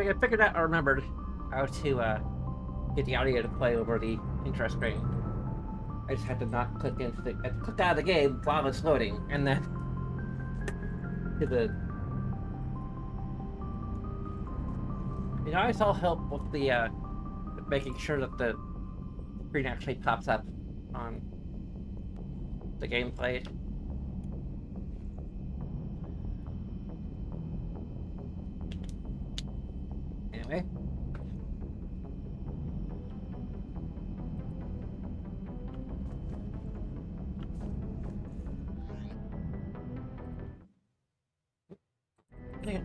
I figured out, I remembered how to get the audio to play over the intro screen. I just had to not click click out of the game while it's loading, and then to the. You know, it's all help with the making sure that the screen actually pops up on the gameplay. Anyway. Yeah.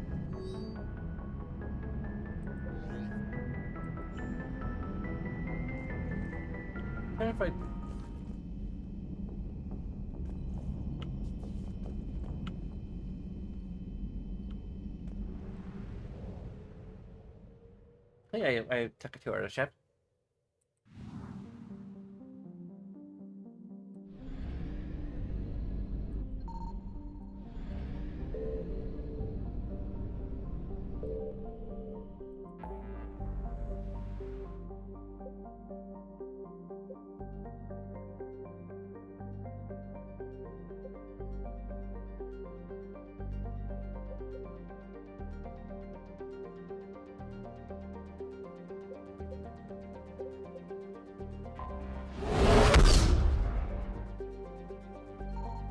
I don't know if I... I took a tour of the ship.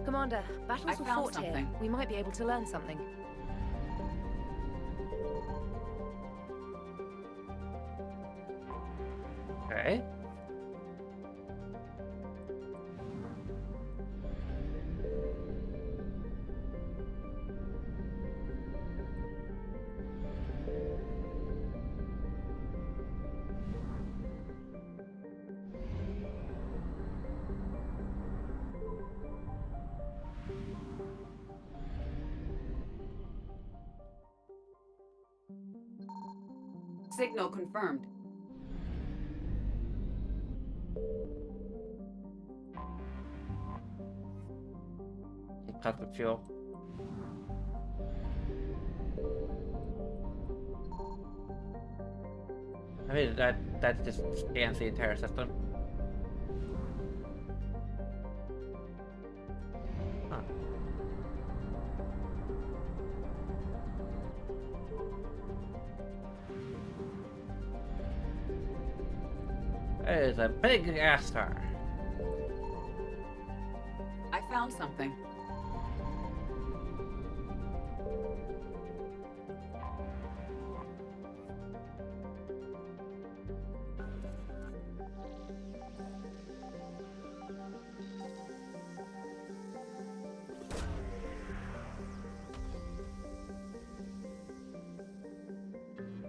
Commander, battles were fought here. We might be able to learn something. Okay. Signal confirmed. Cut the fuel. I mean, that just scans the entire system. Huh. That is a big gas star. I found something.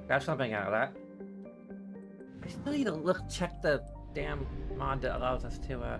Got something out of that. I still need to check the damn mod that allows us to,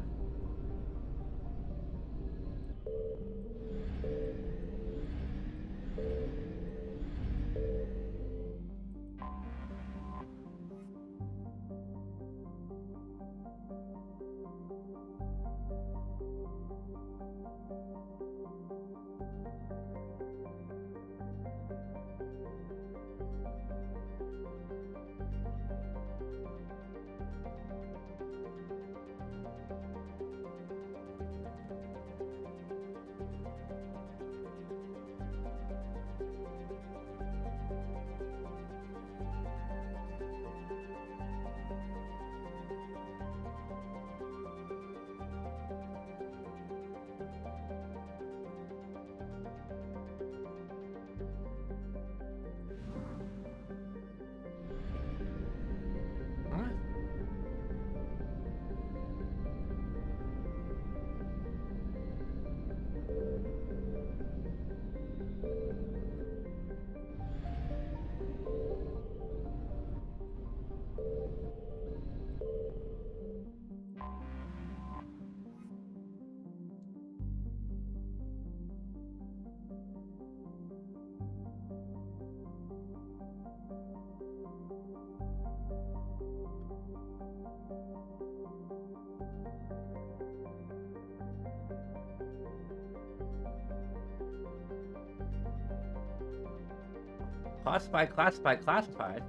Classified, classified, classified.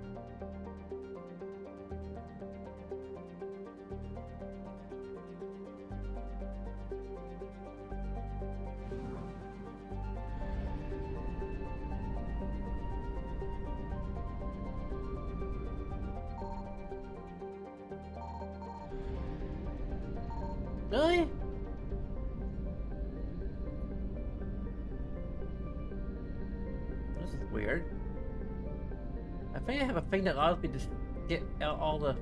Really? This is weird. I think I have a thing that allows me to get all the...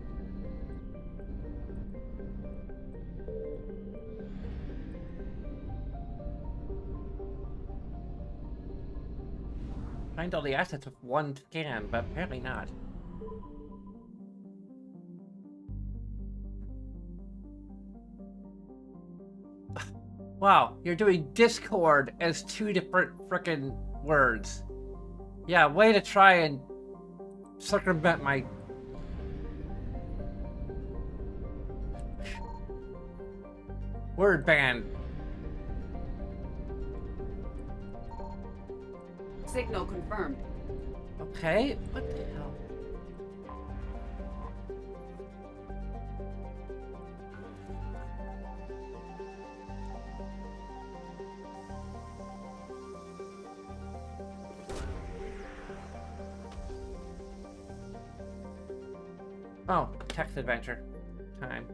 Find all the assets with one scan, but apparently not. Wow, you're doing Discord as two different frickin' words. Yeah, way to try and circumvent my... word ban. Signal confirmed. Okay, what the hell? Oh, text adventure time.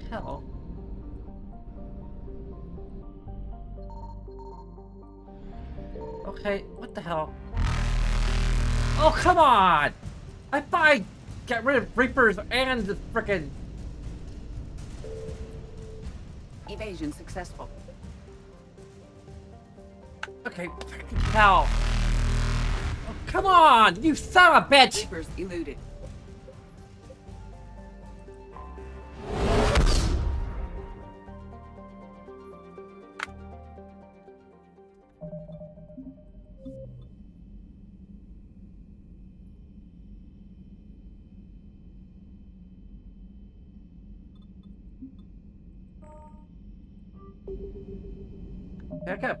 Hell. Okay, what the hell? Oh, come on! I thought I got rid of Reapers and the frickin'... Evasion successful. Okay, frickin' hell. Oh, come on, you son of a bitch! Reapers eluded. Back up.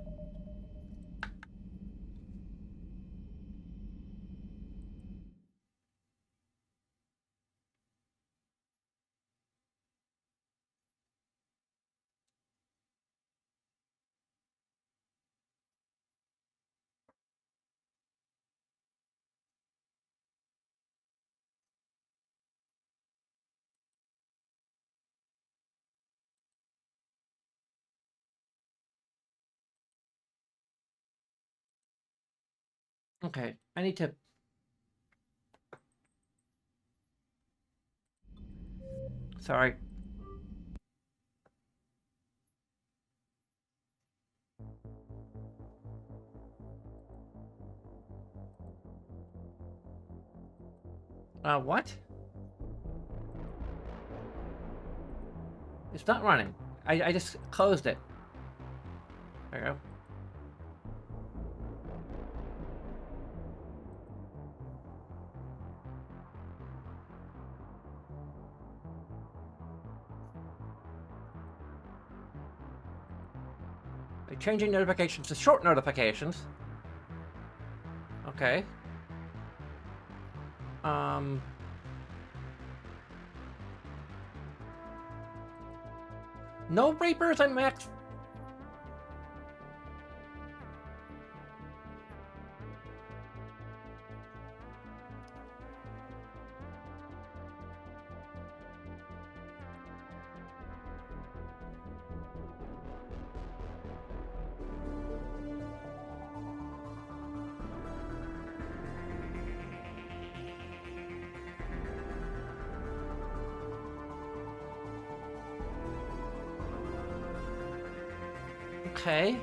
Okay, I need to... Sorry. What? It's not running. I just closed it. There you go. They're changing notifications to short notifications. Okay. No Reapers and Max. Okay.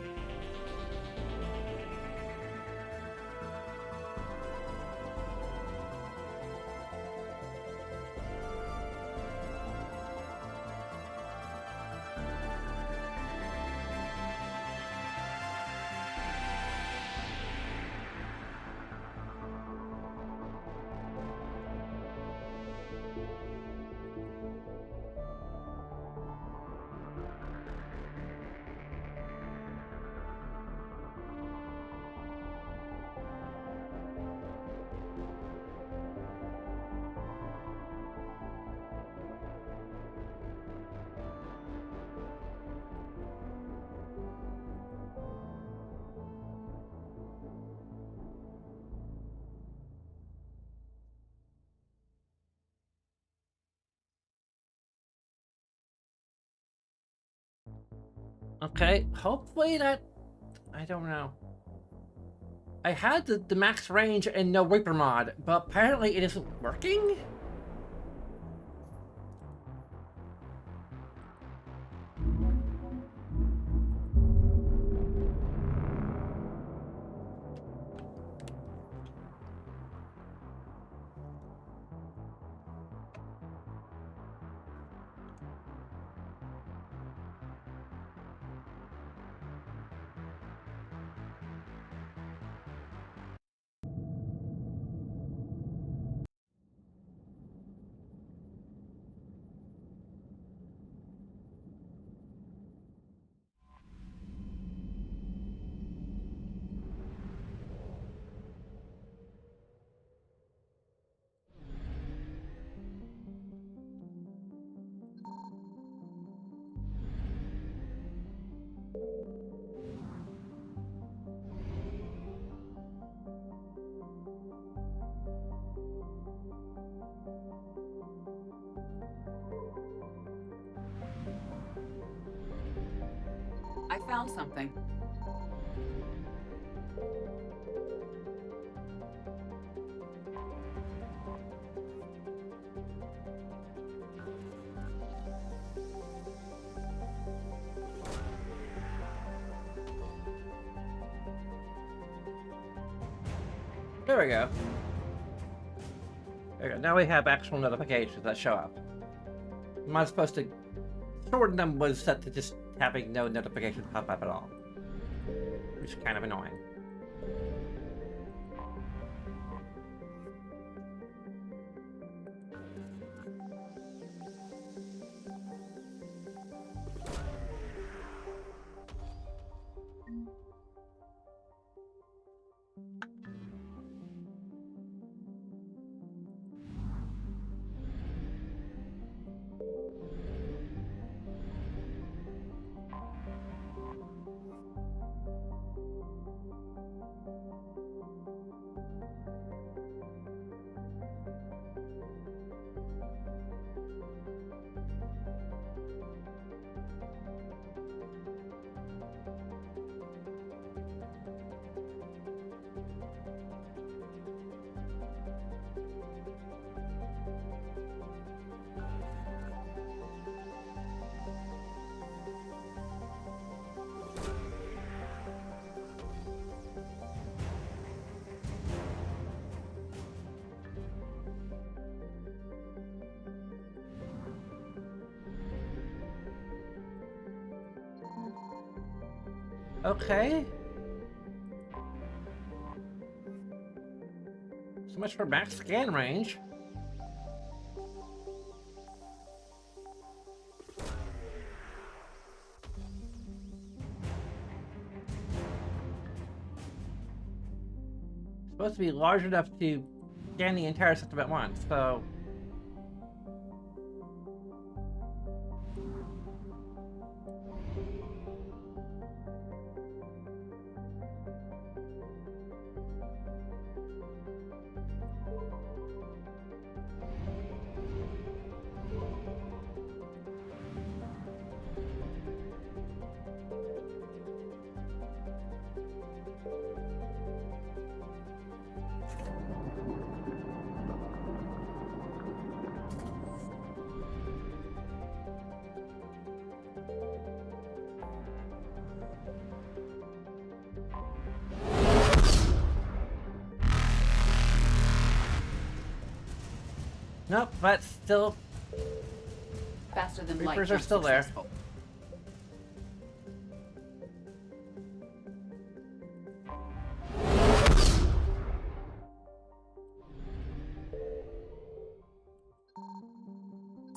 Okay, hopefully that... I don't know. I had the max range and no Reaper mod, but apparently it isn't working? I found something. There we go. There we go. Now we have actual notifications that show up. Am I supposed to... Shorten them was set to just having no notifications pop up at all. Which is kind of annoying. Okay. So much for max scan range. Supposed to be large enough to scan the entire system at once, so... Nope, but still, Faster than light. Reapers are not still there. successful.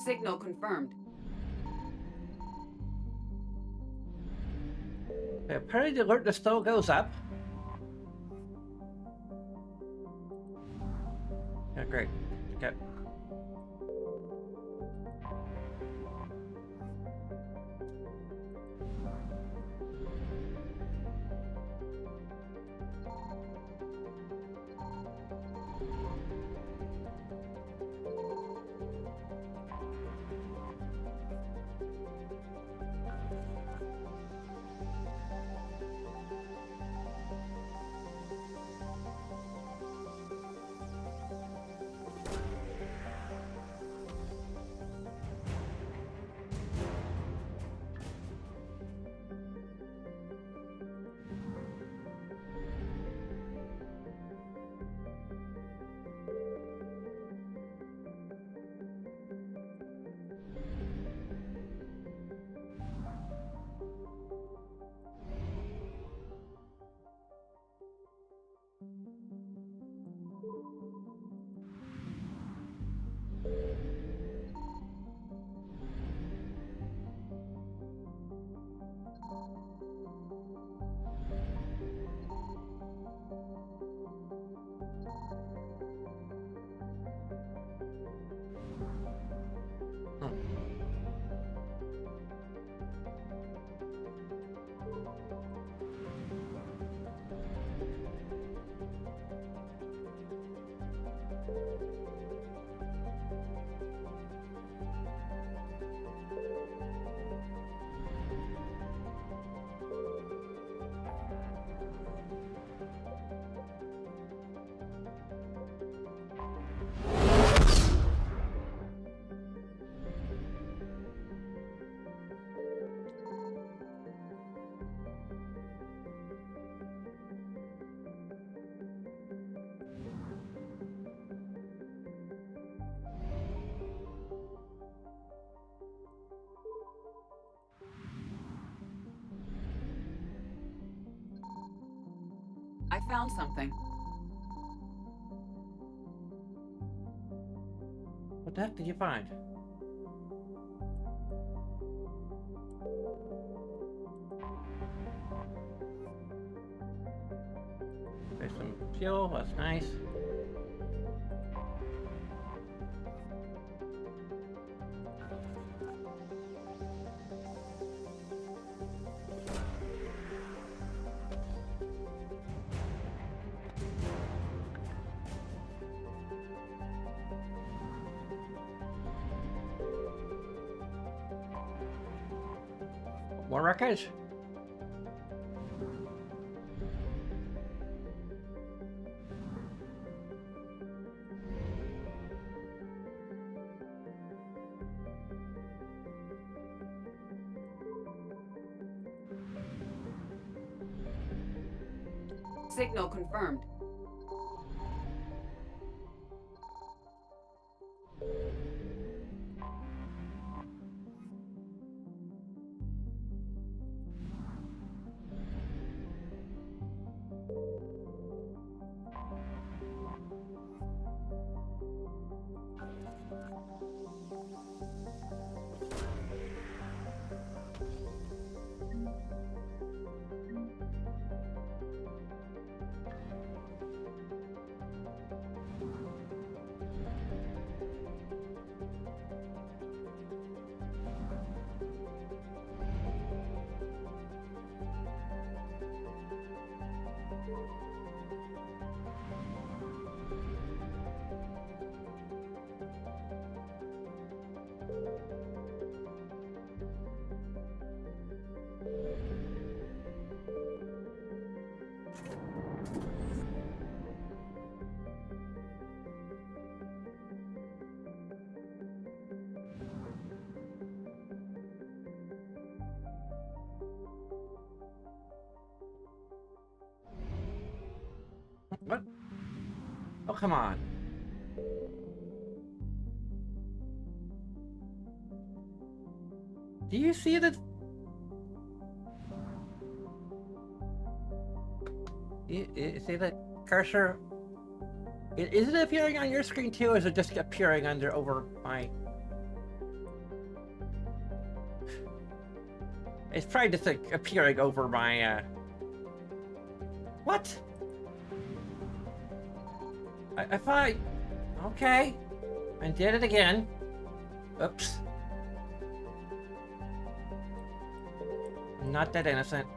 Signal confirmed. apparently the alert still goes up. Yeah, great. Okay. I found something. What the heck did you find? There's some fuel, that's nice. More wreckage? Signal confirmed. come on. Do you see that? You see the cursor? Is it appearing on your screen too, or is it just appearing over my... It's probably just like appearing over my, What? I thought... Okay. I did it again. Oops. I'm not that innocent.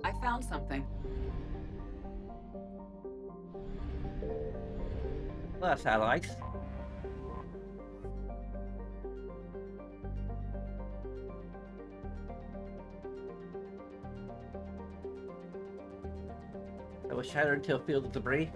I found something. Well, satellites. That was shattered into a field of debris.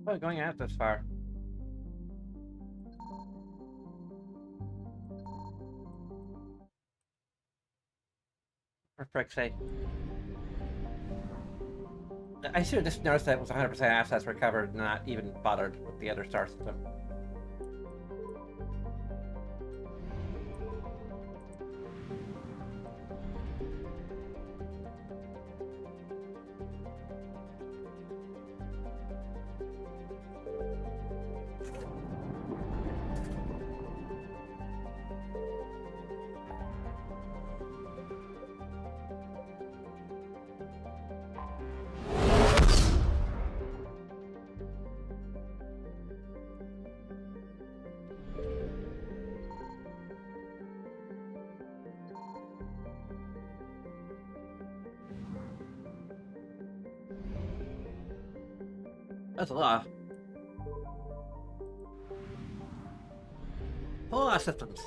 Oh, going out this far. For frick's sake. I should have just noticed that it was 100% assets recovered, not even bothered with the other star system. That's a lot. A lot of systems.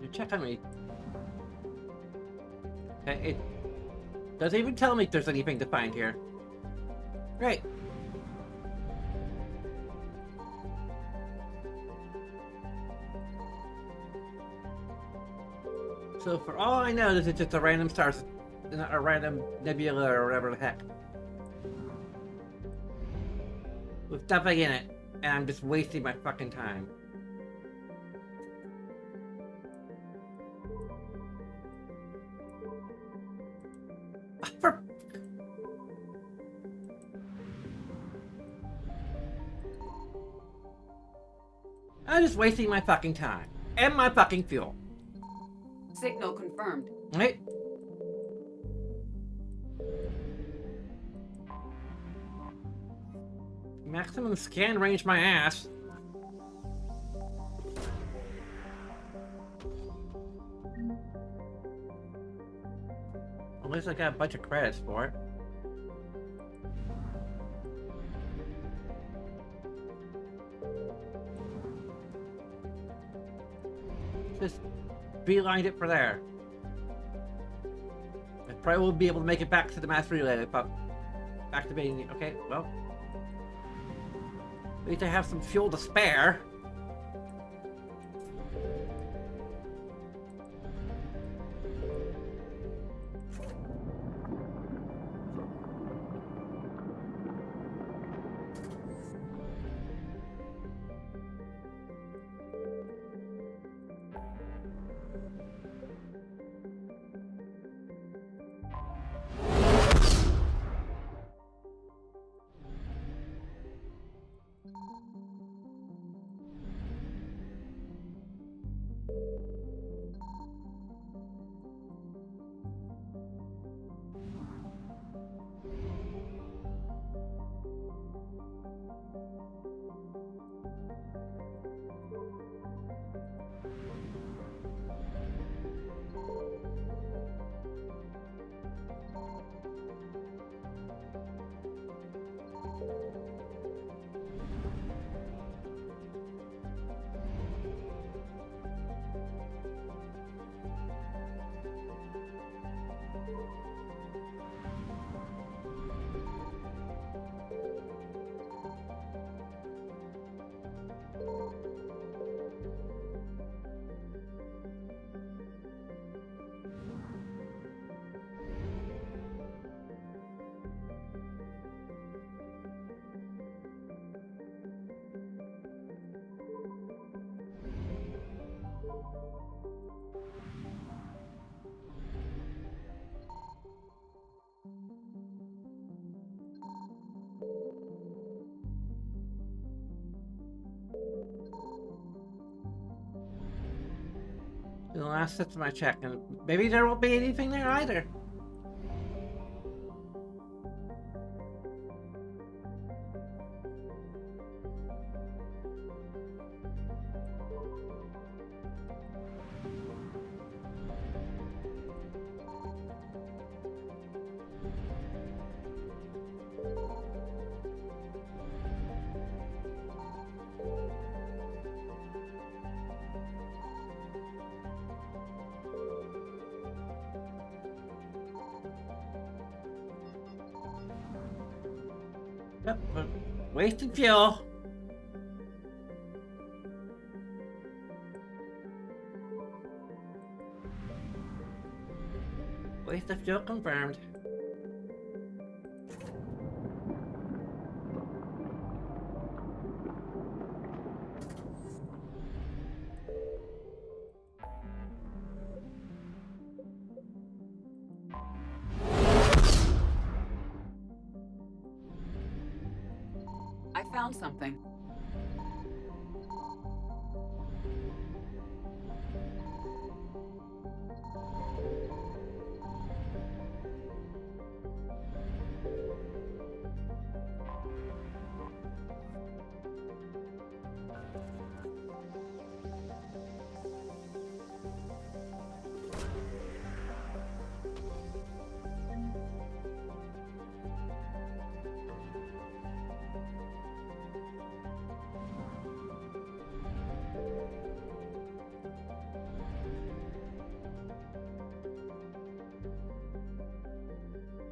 You check on me. It doesn't even tell me if there's anything to find here. Great. So for all I know, this is just a random star, a random nebula or whatever the heck. With nothing in it, and I'm just wasting my fucking time. I'm just wasting my fucking time. And my fucking fuel. Signal confirmed. Right? Maximum scan range my ass. At least I got a bunch of credits for it. Just beelined it for there. I probably won't be able to make it back to the mass relay, but activating it. Okay, well. At least I have some fuel to spare. The last set of my check, and maybe there won't be anything there either. Yep, but wasting fuel. Waste of fuel confirmed. I found something.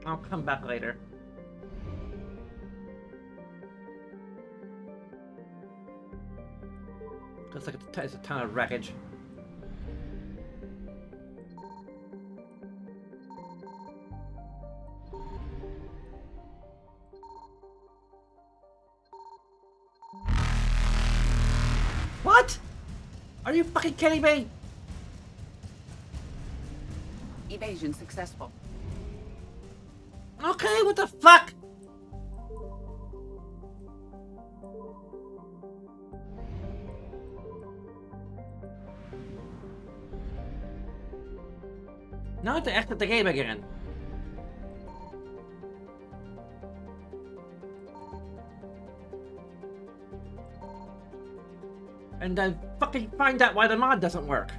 I'll come back later. Looks like it's a ton of wreckage. What? Are you fucking kidding me? Evasion successful. Okay, what the fuck? Now I have to exit the game again. And then fucking find out why the mod doesn't work.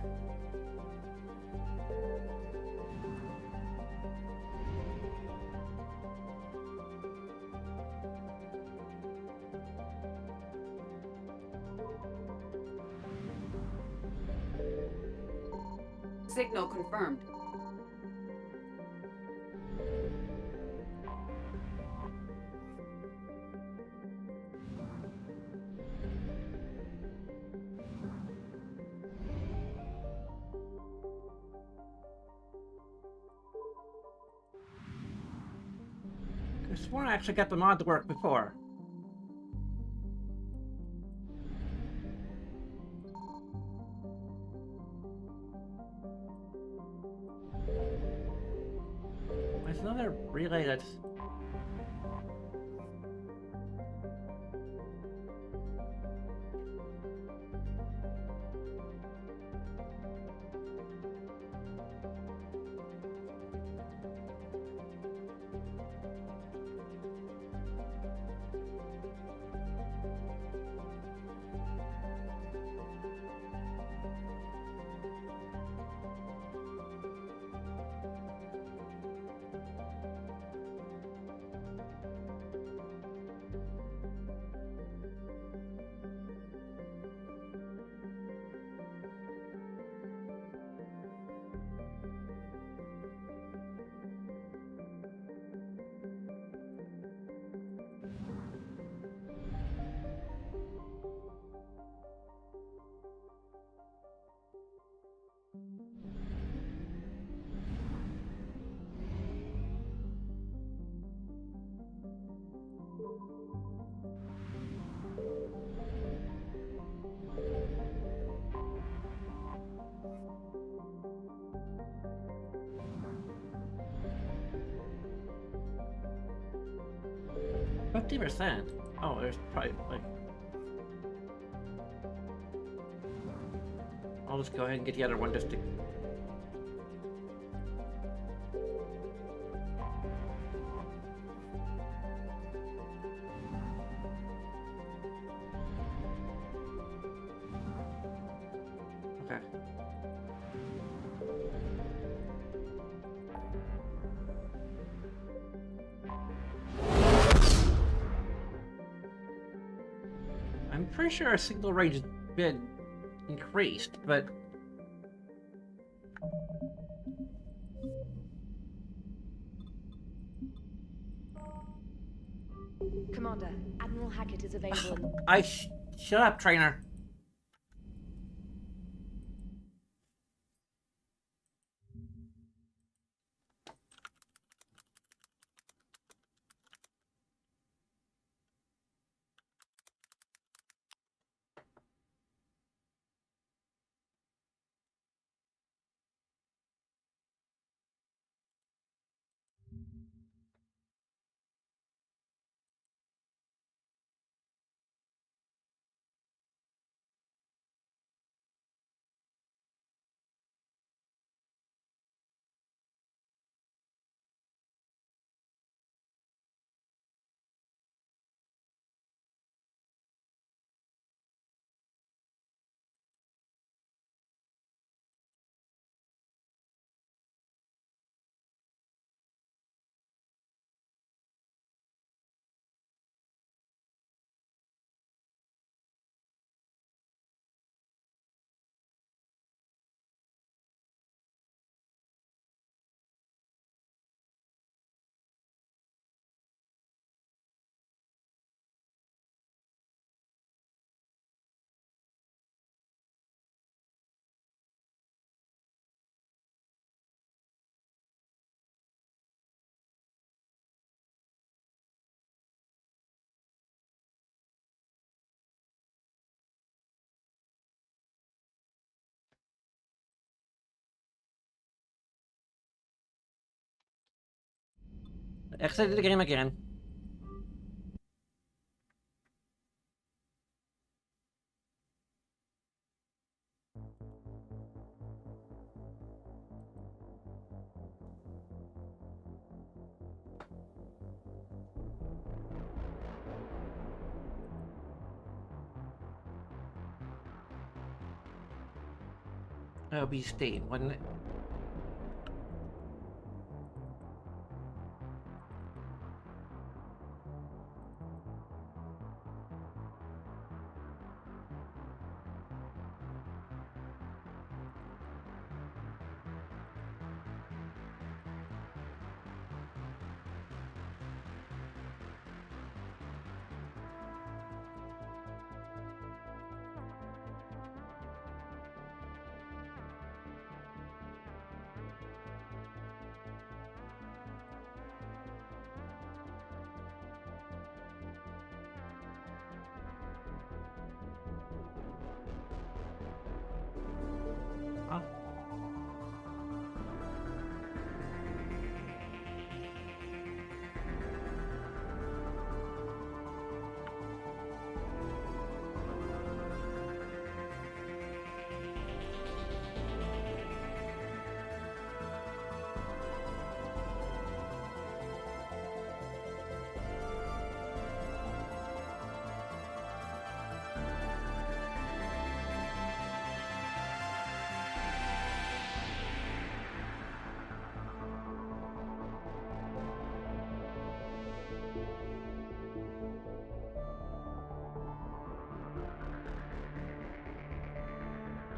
Signal confirmed. I swore I actually got the mod to work before. There's another relay that's... %. Oh, there's probably like... I'll just go ahead and get the other one just to... Okay. I'm pretty sure our signal range has been increased, but... Commander, Admiral Hackett is available in... Shut up, trainer. Exited the game again. That would be Steve, wouldn't it?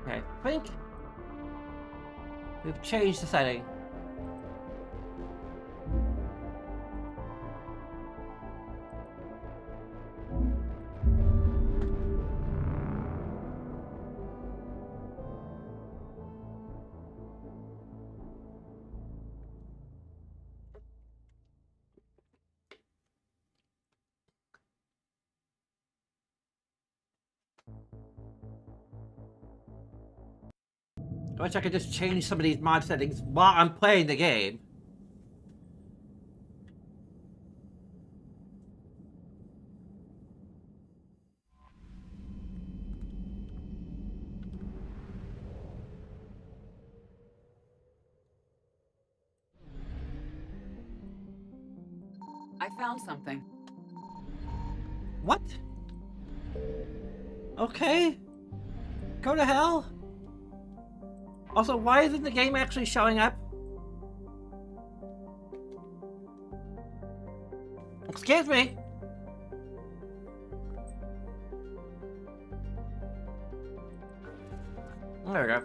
Okay, I think we've changed the setting. I wish I could just change some of these mod settings while I'm playing the game. I found something. What? Okay. Go to hell. Also, why isn't the game actually showing up? Excuse me. There we go.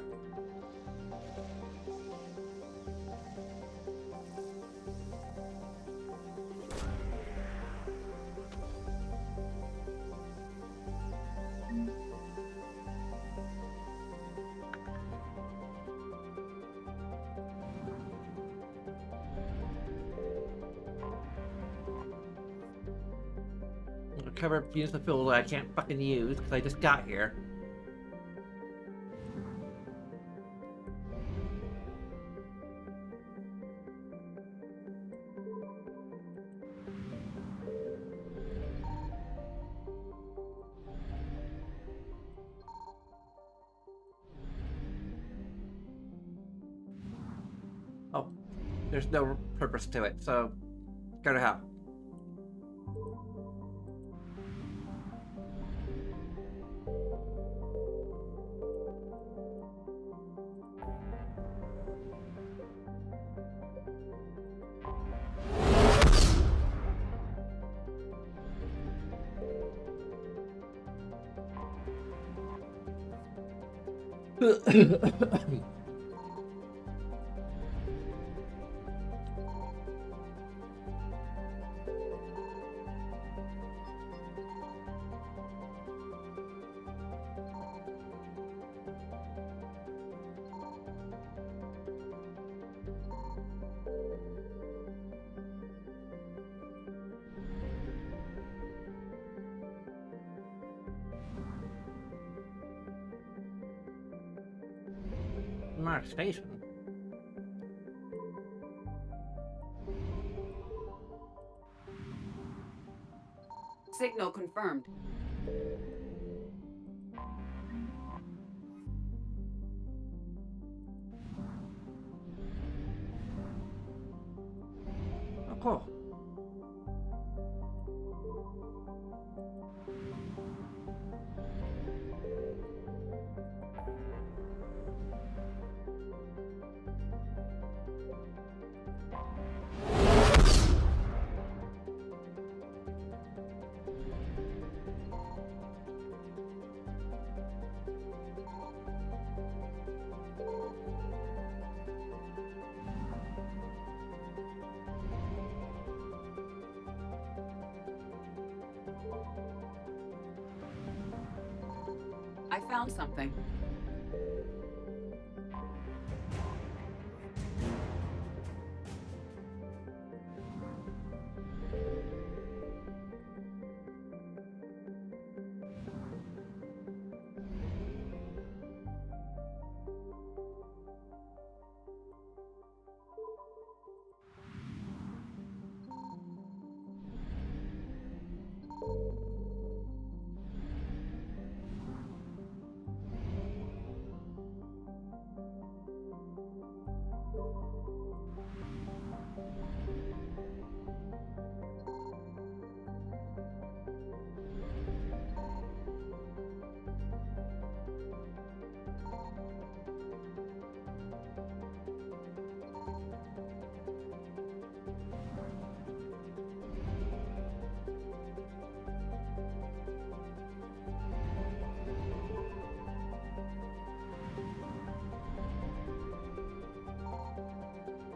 Cover units of fuel that I can't fucking use because I just got here. Oh, there's no purpose to it, so go to hell. Mark Station. Signal confirmed. Oh, cool. I found something.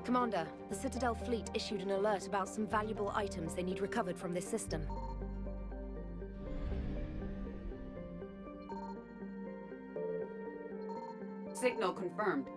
Commander, the Citadel fleet issued an alert about some valuable items they need recovered from this system. Signal confirmed.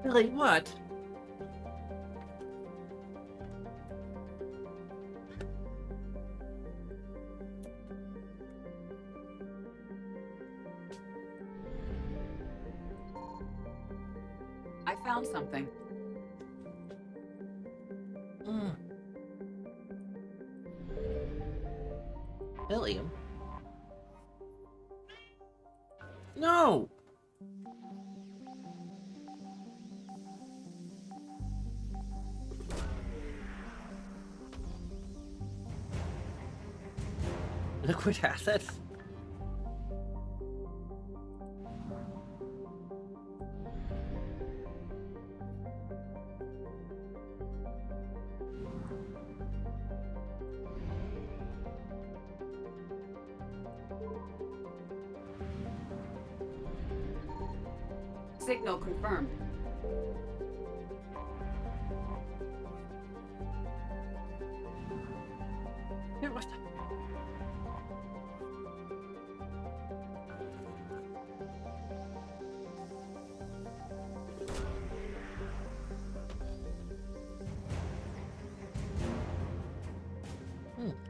Really, what? I found something. William? No! Liquid assets? Signal confirmed. Here, what's that?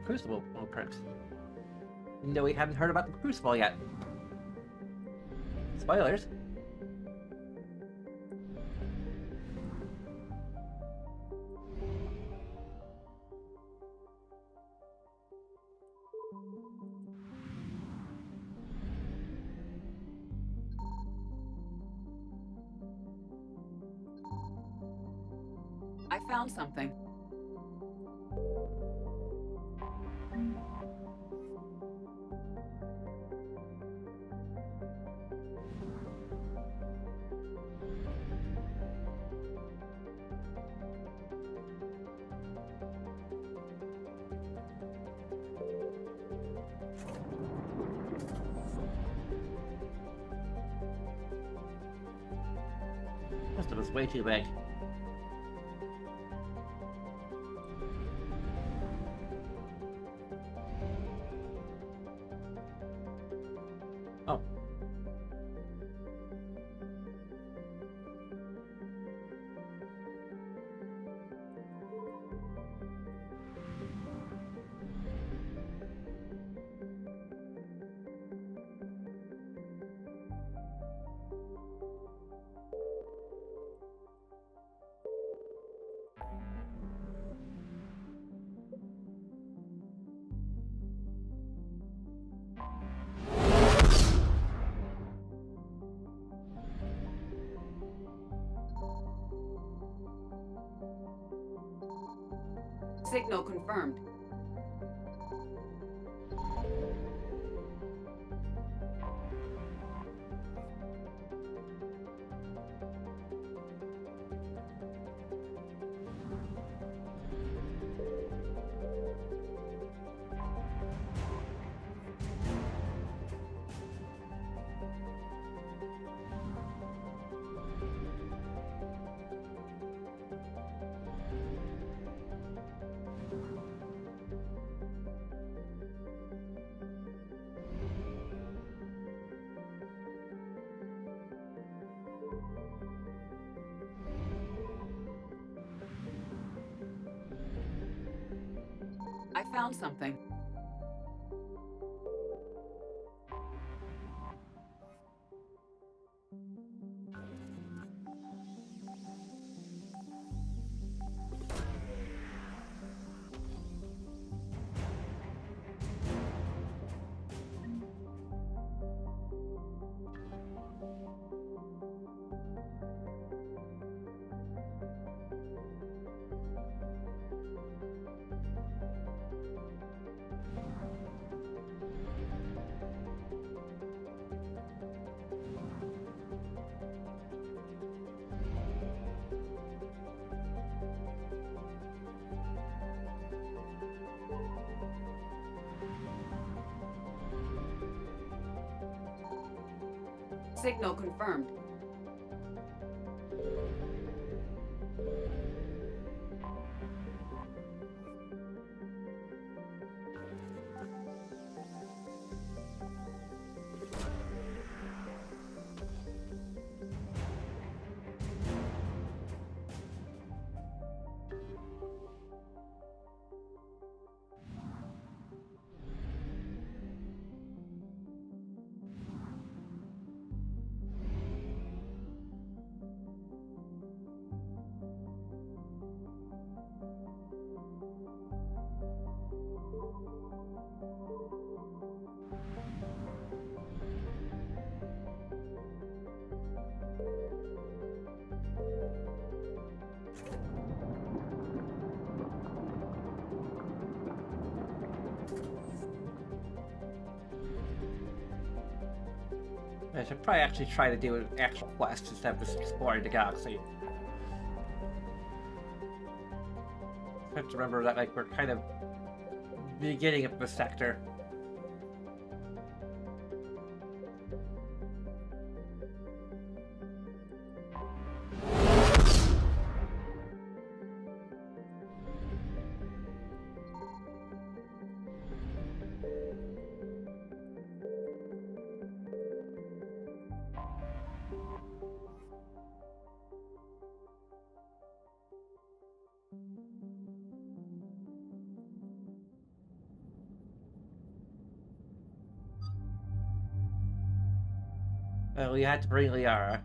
Crucible blueprints. No, we haven't heard about the Crucible yet. Spoilers. I found something. Most of us way too big. Oh. Signal confirmed. I found something. Signal confirmed. I should probably actually try to do an actual quest instead of just exploring the galaxy. I have to remember that, like, we're kind of beginning of the sector. Well, we had to bring Liara.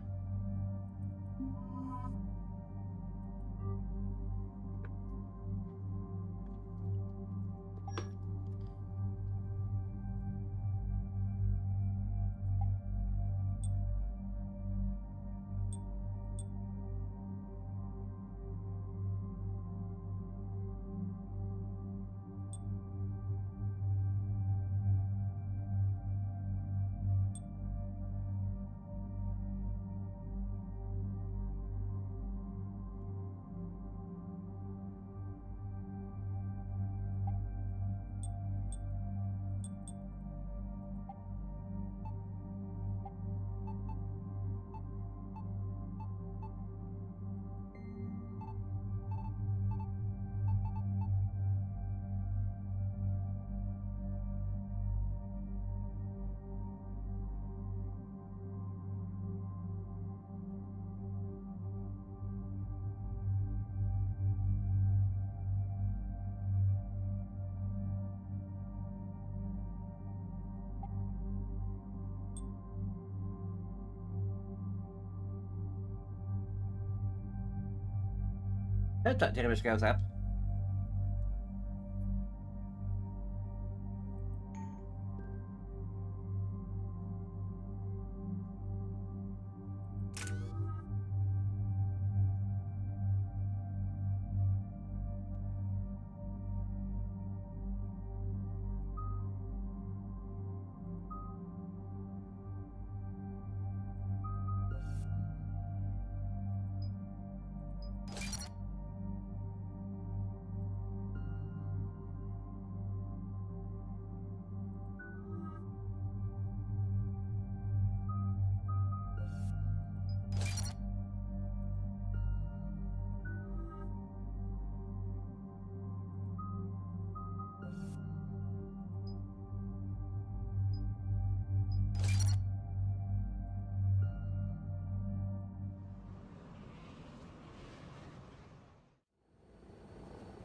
That damage goes up.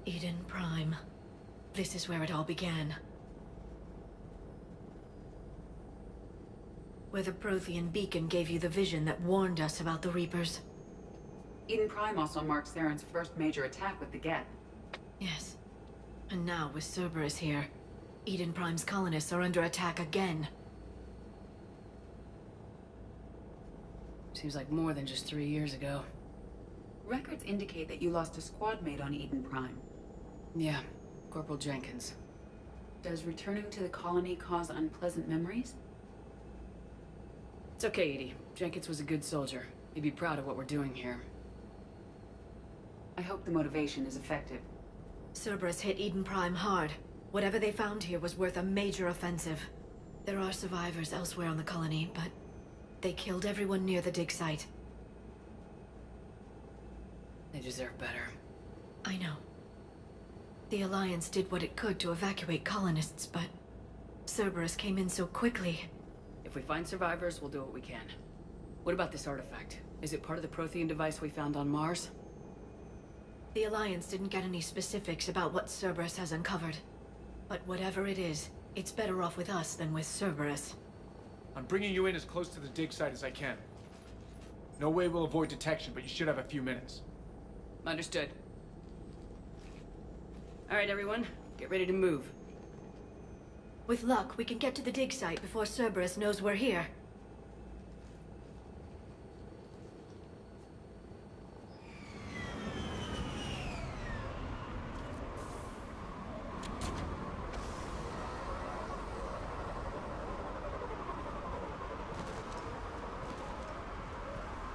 Eden Prime. This is where it all began. Where the Prothean beacon gave you the vision that warned us about the Reapers. Eden Prime also marks Saren's first major attack with the Geth. Yes. And now, with Cerberus here, Eden Prime's colonists are under attack again. Seems like more than just 3 years ago. Records indicate that you lost a squad mate on Eden Prime. Yeah, Corporal Jenkins. Does returning to the colony cause unpleasant memories? It's okay, Edie. Jenkins was a good soldier. He'd be proud of what we're doing here. I hope the motivation is effective. Cerberus hit Eden Prime hard. Whatever they found here was worth a major offensive. There are survivors elsewhere on the colony, but they killed everyone near the dig site. They deserve better. I know. The Alliance did what it could to evacuate colonists, but Cerberus came in so quickly. If we find survivors, we'll do what we can. What about this artifact? Is it part of the Prothean device we found on Mars? The Alliance didn't get any specifics about what Cerberus has uncovered. But whatever it is, it's better off with us than with Cerberus. I'm bringing you in as close to the dig site as I can. No way we'll avoid detection, but you should have a few minutes. Understood. All right, everyone. Get ready to move. With luck, we can get to the dig site before Cerberus knows we're here.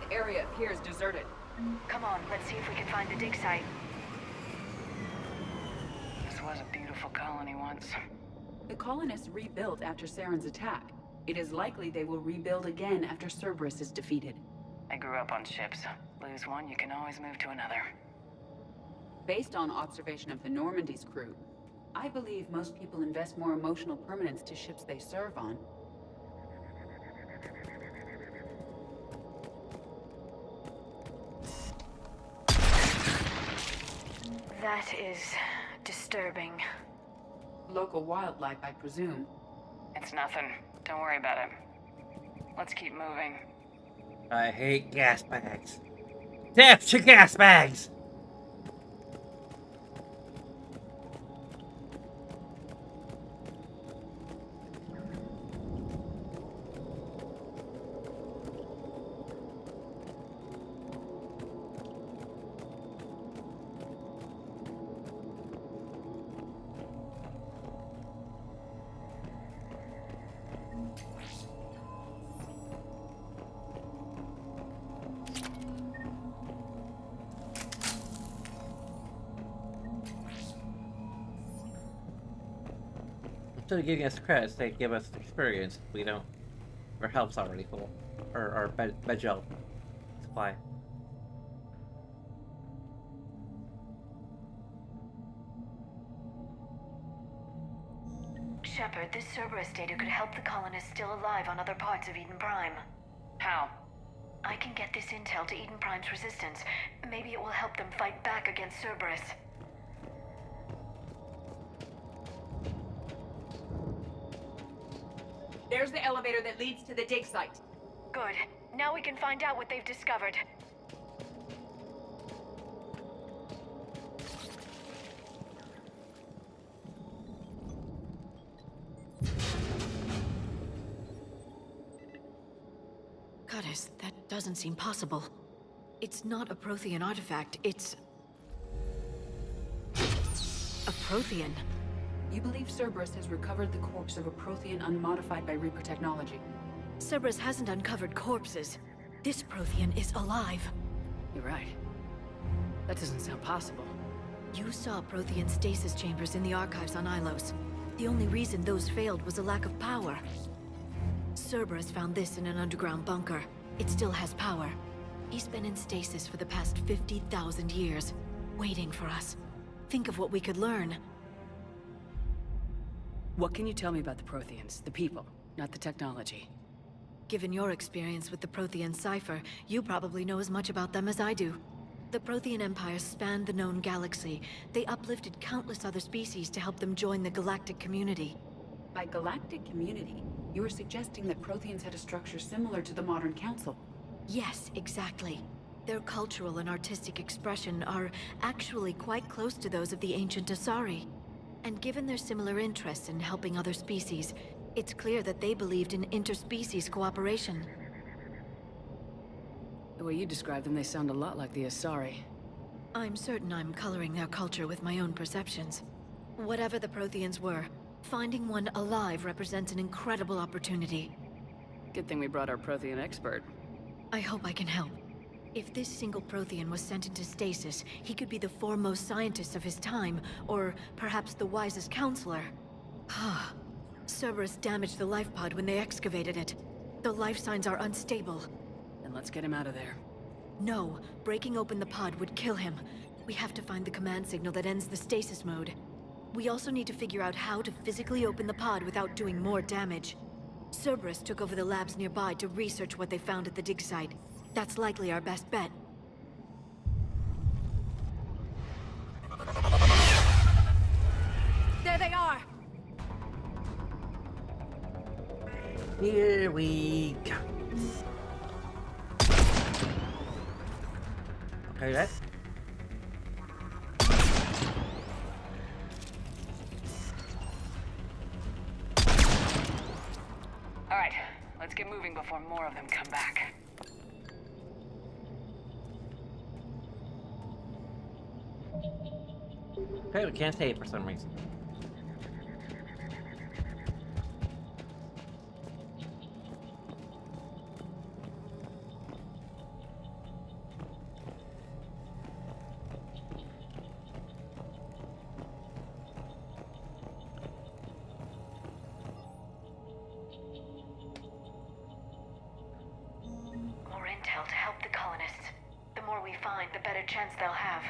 The area appears deserted. Come on, let's see if we can find the dig site. This was a beautiful colony once. The colonists rebuilt after Saren's attack. It is likely they will rebuild again after Cerberus is defeated. I grew up on ships. Lose one, you can always move to another. Based on observation of the Normandy's crew, I believe most people invest more emotional permanence to ships they serve on. That is disturbing. Local wildlife, I presume. It's nothing. Don't worry about it. Let's keep moving. I hate gas bags. Death to gas bags! Instead of giving us credits, they give us experience. We don't. Our health's already full. Or our bed gel supply. Shepard, this Cerberus data could help the colonists still alive on other parts of Eden Prime. How? I can get this intel to Eden Prime's resistance. Maybe it will help them fight back against Cerberus. There's the elevator that leads to the dig site. Good. Now we can find out what they've discovered. Goddess, that doesn't seem possible. It's not a Prothean artifact, it's a Prothean. You believe Cerberus has recovered the corpse of a Prothean unmodified by Reaper technology? Cerberus hasn't uncovered corpses. This Prothean is alive. You're right. That doesn't sound possible. You saw Prothean stasis chambers in the archives on Ilos. The only reason those failed was a lack of power. Cerberus found this in an underground bunker. It still has power. He's been in stasis for the past 50,000 years, waiting for us. Think of what we could learn. What can you tell me about the Protheans? The people, not the technology. Given your experience with the Prothean cipher, you probably know as much about them as I do. The Prothean Empire spanned the known galaxy. They uplifted countless other species to help them join the galactic community. By galactic community, you are suggesting that Protheans had a structure similar to the modern council. Yes, exactly. Their cultural and artistic expression are actually quite close to those of the ancient Asari. And given their similar interests in helping other species, it's clear that they believed in interspecies cooperation. The way you describe them, they sound a lot like the Asari. I'm certain I'm coloring their culture with my own perceptions. Whatever the Protheans were, finding one alive represents an incredible opportunity. Good thing we brought our Prothean expert. I hope I can help. If this single Prothean was sent into stasis, he could be the foremost scientist of his time, or perhaps the wisest counselor. Cerberus damaged the life pod when they excavated it. The life signs are unstable. Then let's get him out of there. No, breaking open the pod would kill him. We have to find the command signal that ends the stasis mode. We also need to figure out how to physically open the pod without doing more damage. Cerberus took over the labs nearby to research what they found at the dig site. That's likely our best bet. There they are! Here we go. Okay, that's... All right, let's get moving before more of them come back. Okay, we can't save for some reason. More intel to help the colonists. The more we find, the better chance they'll have.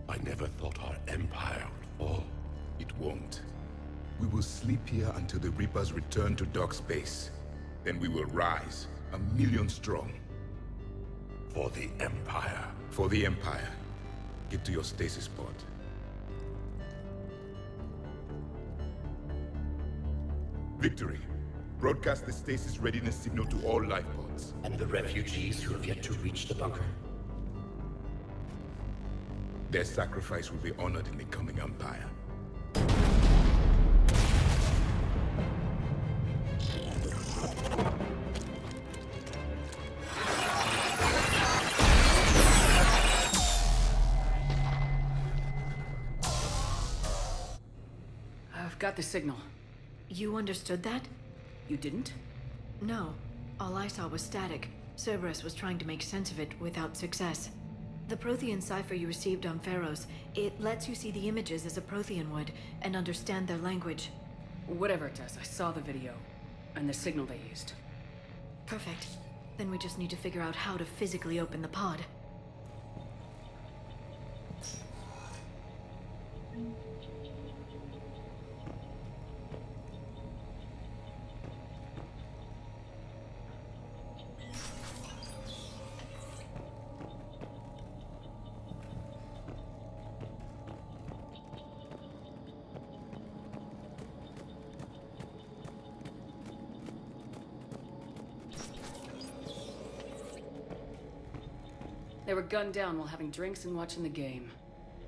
I never thought our empire would fall. It won't. We will sleep here until the Reapers return to dock space. Then we will rise, 1,000,000 strong. For the Empire. For the Empire. Get to your stasis pod. Victory. Broadcast the stasis readiness signal to all life pods. And the refugees who have yet to reach the bunker. Their sacrifice will be honored in the coming Empire. I've got the signal. You understood that? You didn't? No. All I saw was static. Cerberus was trying to make sense of it without success. The Prothean cipher you received on Pharaohs, it lets you see the images as a Prothean would, and understand their language. Whatever it does, I saw the video. And the signal they used. Perfect. Then we just need to figure out how to physically open the pod. They were gunned down while having drinks and watching the game.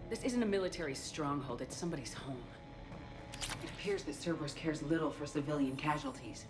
This isn't a military stronghold, it's somebody's home. It appears that Cerberus cares little for civilian casualties.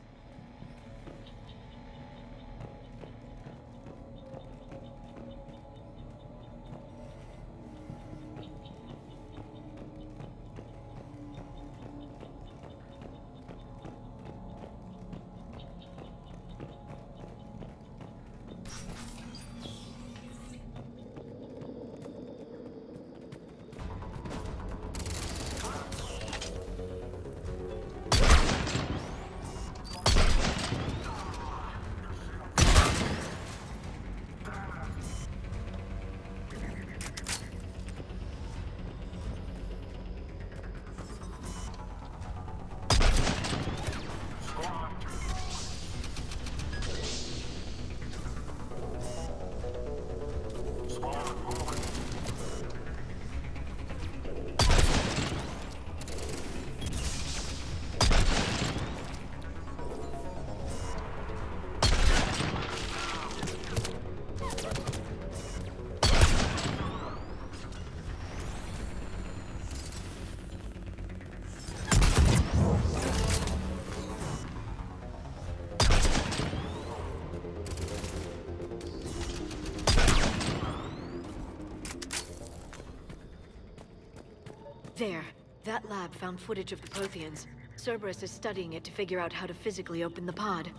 There. That lab found footage of the Protheans. Cerberus is studying it to figure out how to physically open the pod.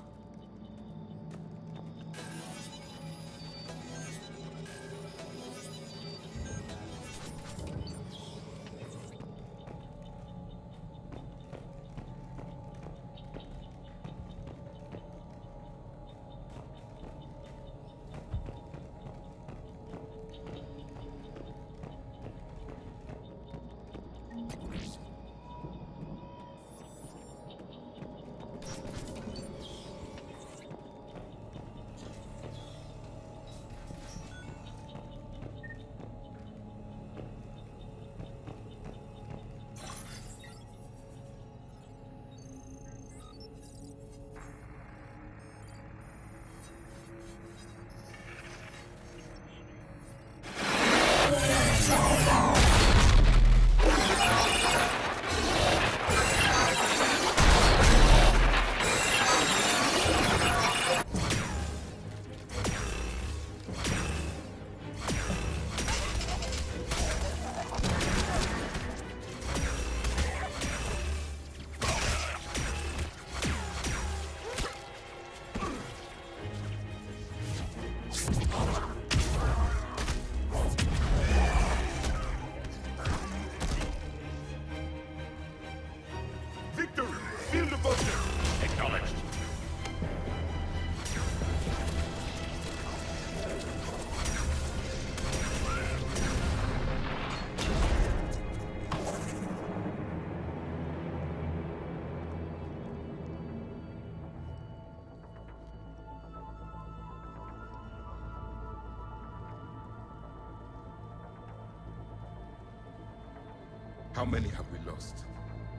How many have we lost?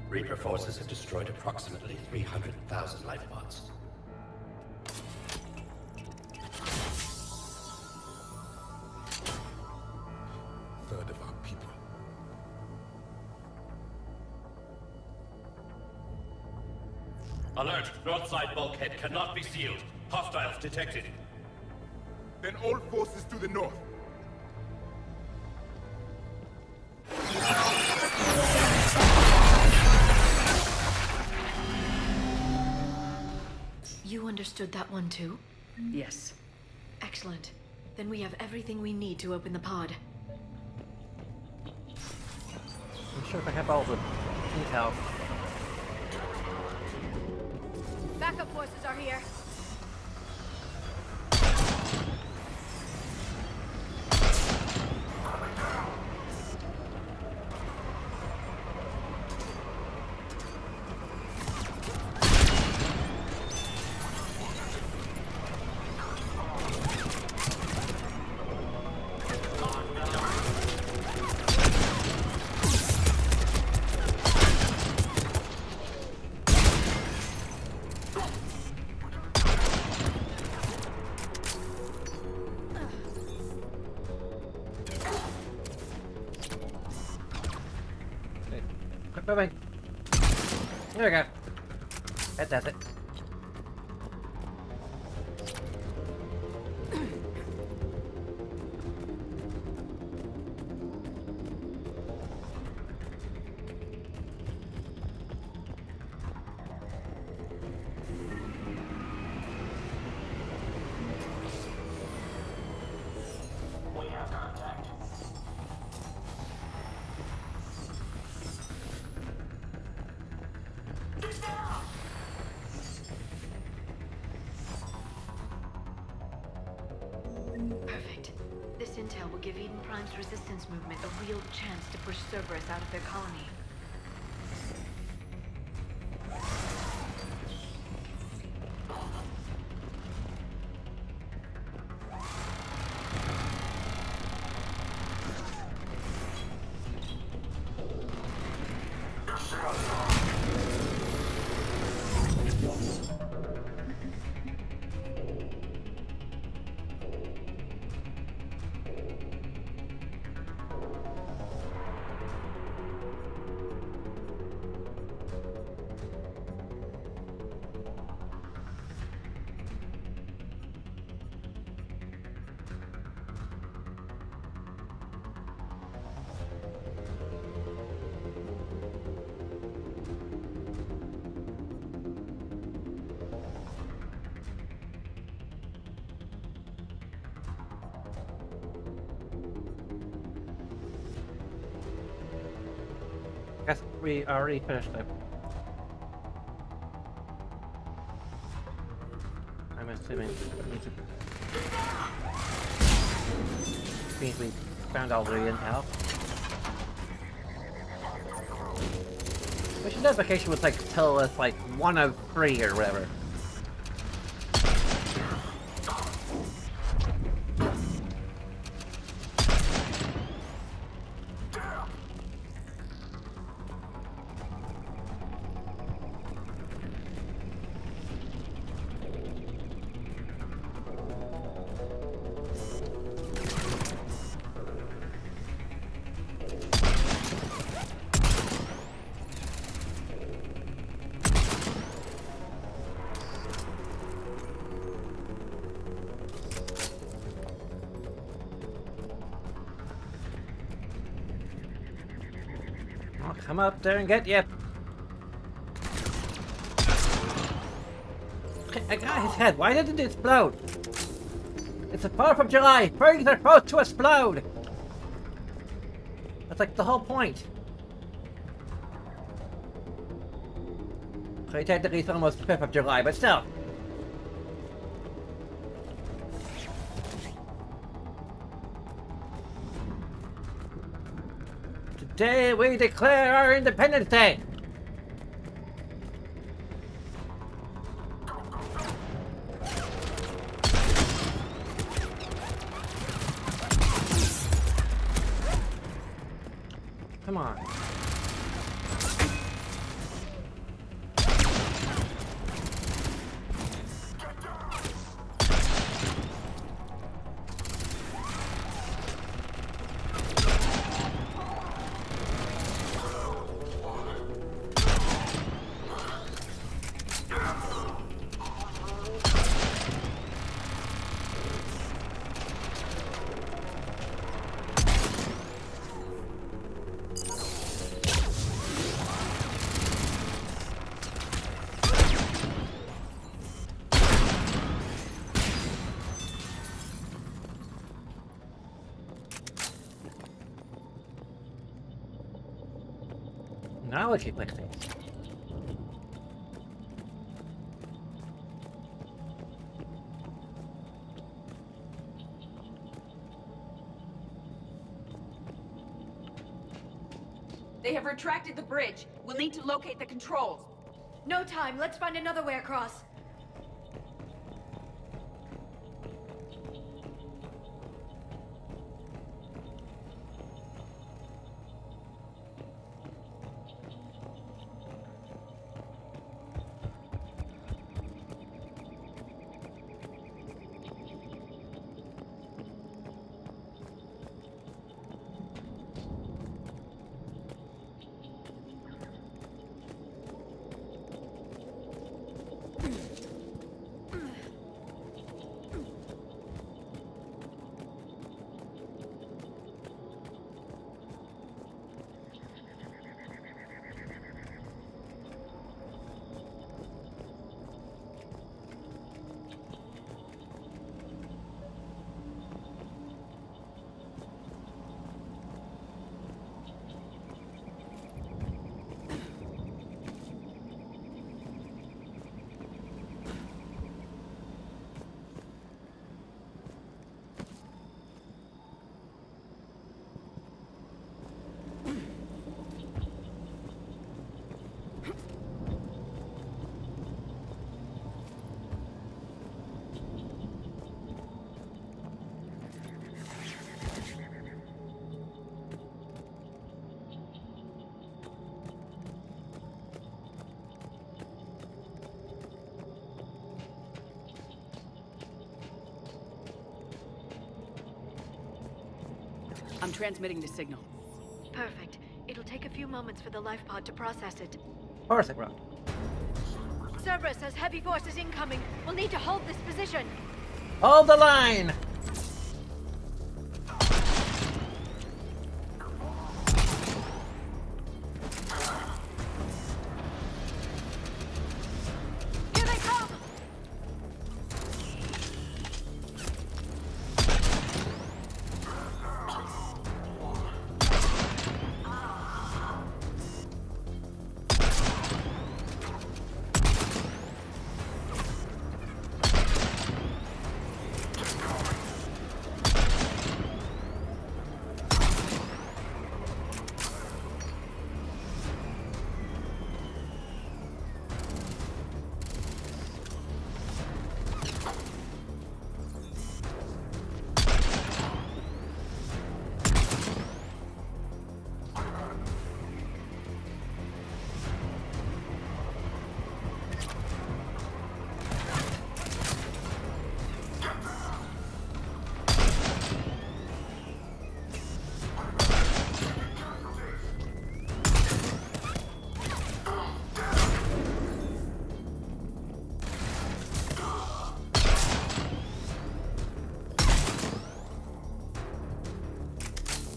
Reaper forces have destroyed approximately 300,000 life pods. Third of our people. Alert! North side bulkhead cannot be sealed. Hostiles detected. Then all forces to the north. You understood that one too? Yes. Excellent. Then we have everything we need to open the pod. I'm sure if I have all the intel. Backup forces are here. Quit moving. There we go. That does it. Perfect. This intel will give Eden Prime's resistance movement a real chance to push Cerberus out of their colony. Guess we already finished it. I'm assuming. Means we found all the intel. Mission notification was like tell us like 1 of 3 or whatever. I'll come up there and get you. I got his head. Why didn't it explode? It's the 4th of July. Things are supposed to explode. That's like the whole point. Okay, technically it's almost the 5th of July, but still. Today we declare our Independence Day! Come on. Technology like this. They have retracted the bridge. We'll need to locate the controls. No time. Let's find another way across. I'm transmitting the signal. Perfect. It'll take a few moments for the life pod to process it. Of course it will. Cerberus has heavy forces incoming. We'll need to hold this position. Hold the line! Here they come!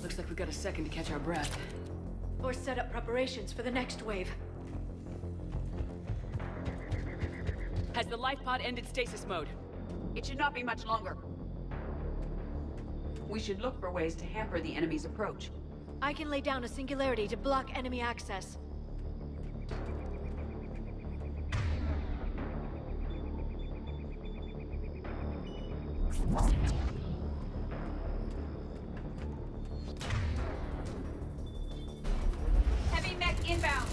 Looks like we've got a second to catch our breath. Or set up preparations for the next wave. Has the life pod ended stasis mode? It should not be much longer. We should look for ways to hamper the enemy's approach. I can lay down a singularity to block enemy access. Heavy mech inbound.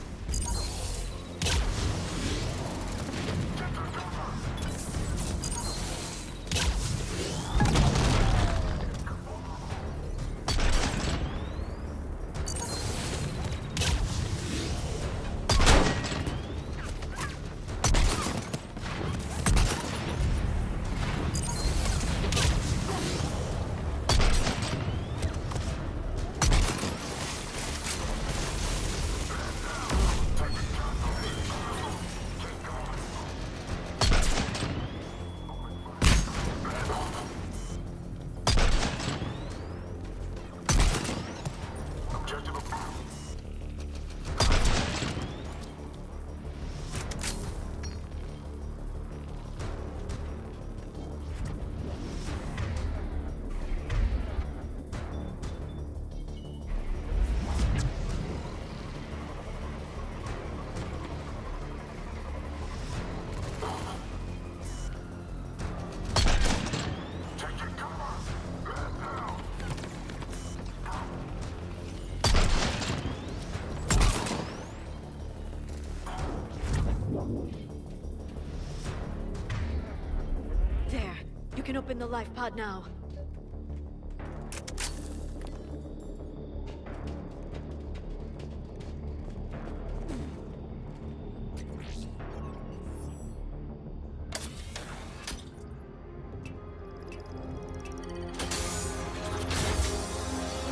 can open the life pod now.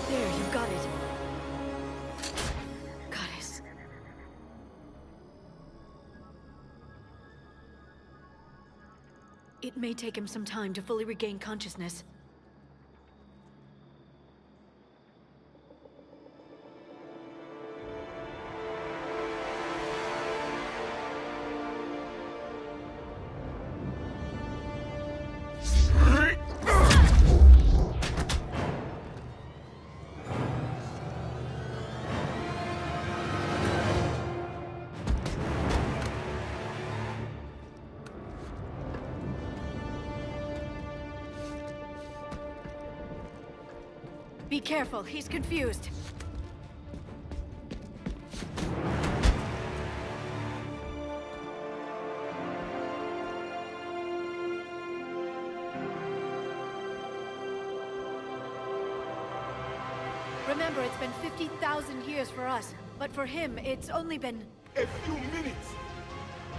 There, you got it. Goddess. It may take him some time to fully regain consciousness. Be careful, he's confused. Remember, it's been 50,000 years for us, but for him, it's only been... A few minutes!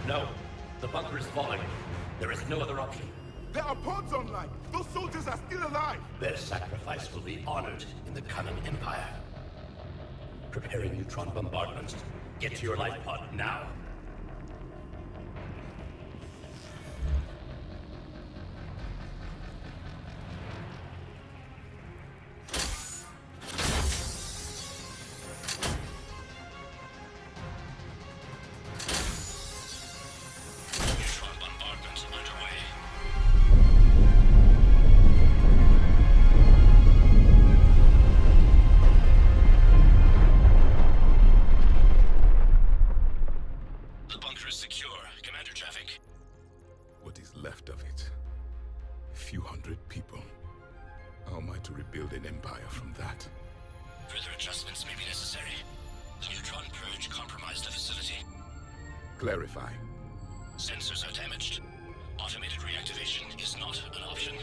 No. The bunker is falling. There is no other option. There are pods online! Those soldiers are still alive! Their sacrifice will be honored in the coming Empire. Preparing neutron bombardment. Get to your life pod now. Neutron bombardment underway. The bunker is secure. Commander traffic. What is left of it? A few hundred people. How am I to rebuild an empire from that? Further adjustments may be necessary. The neutron purge compromised the facility. Clarify. Sensors are damaged. Automated reactivation is not an option.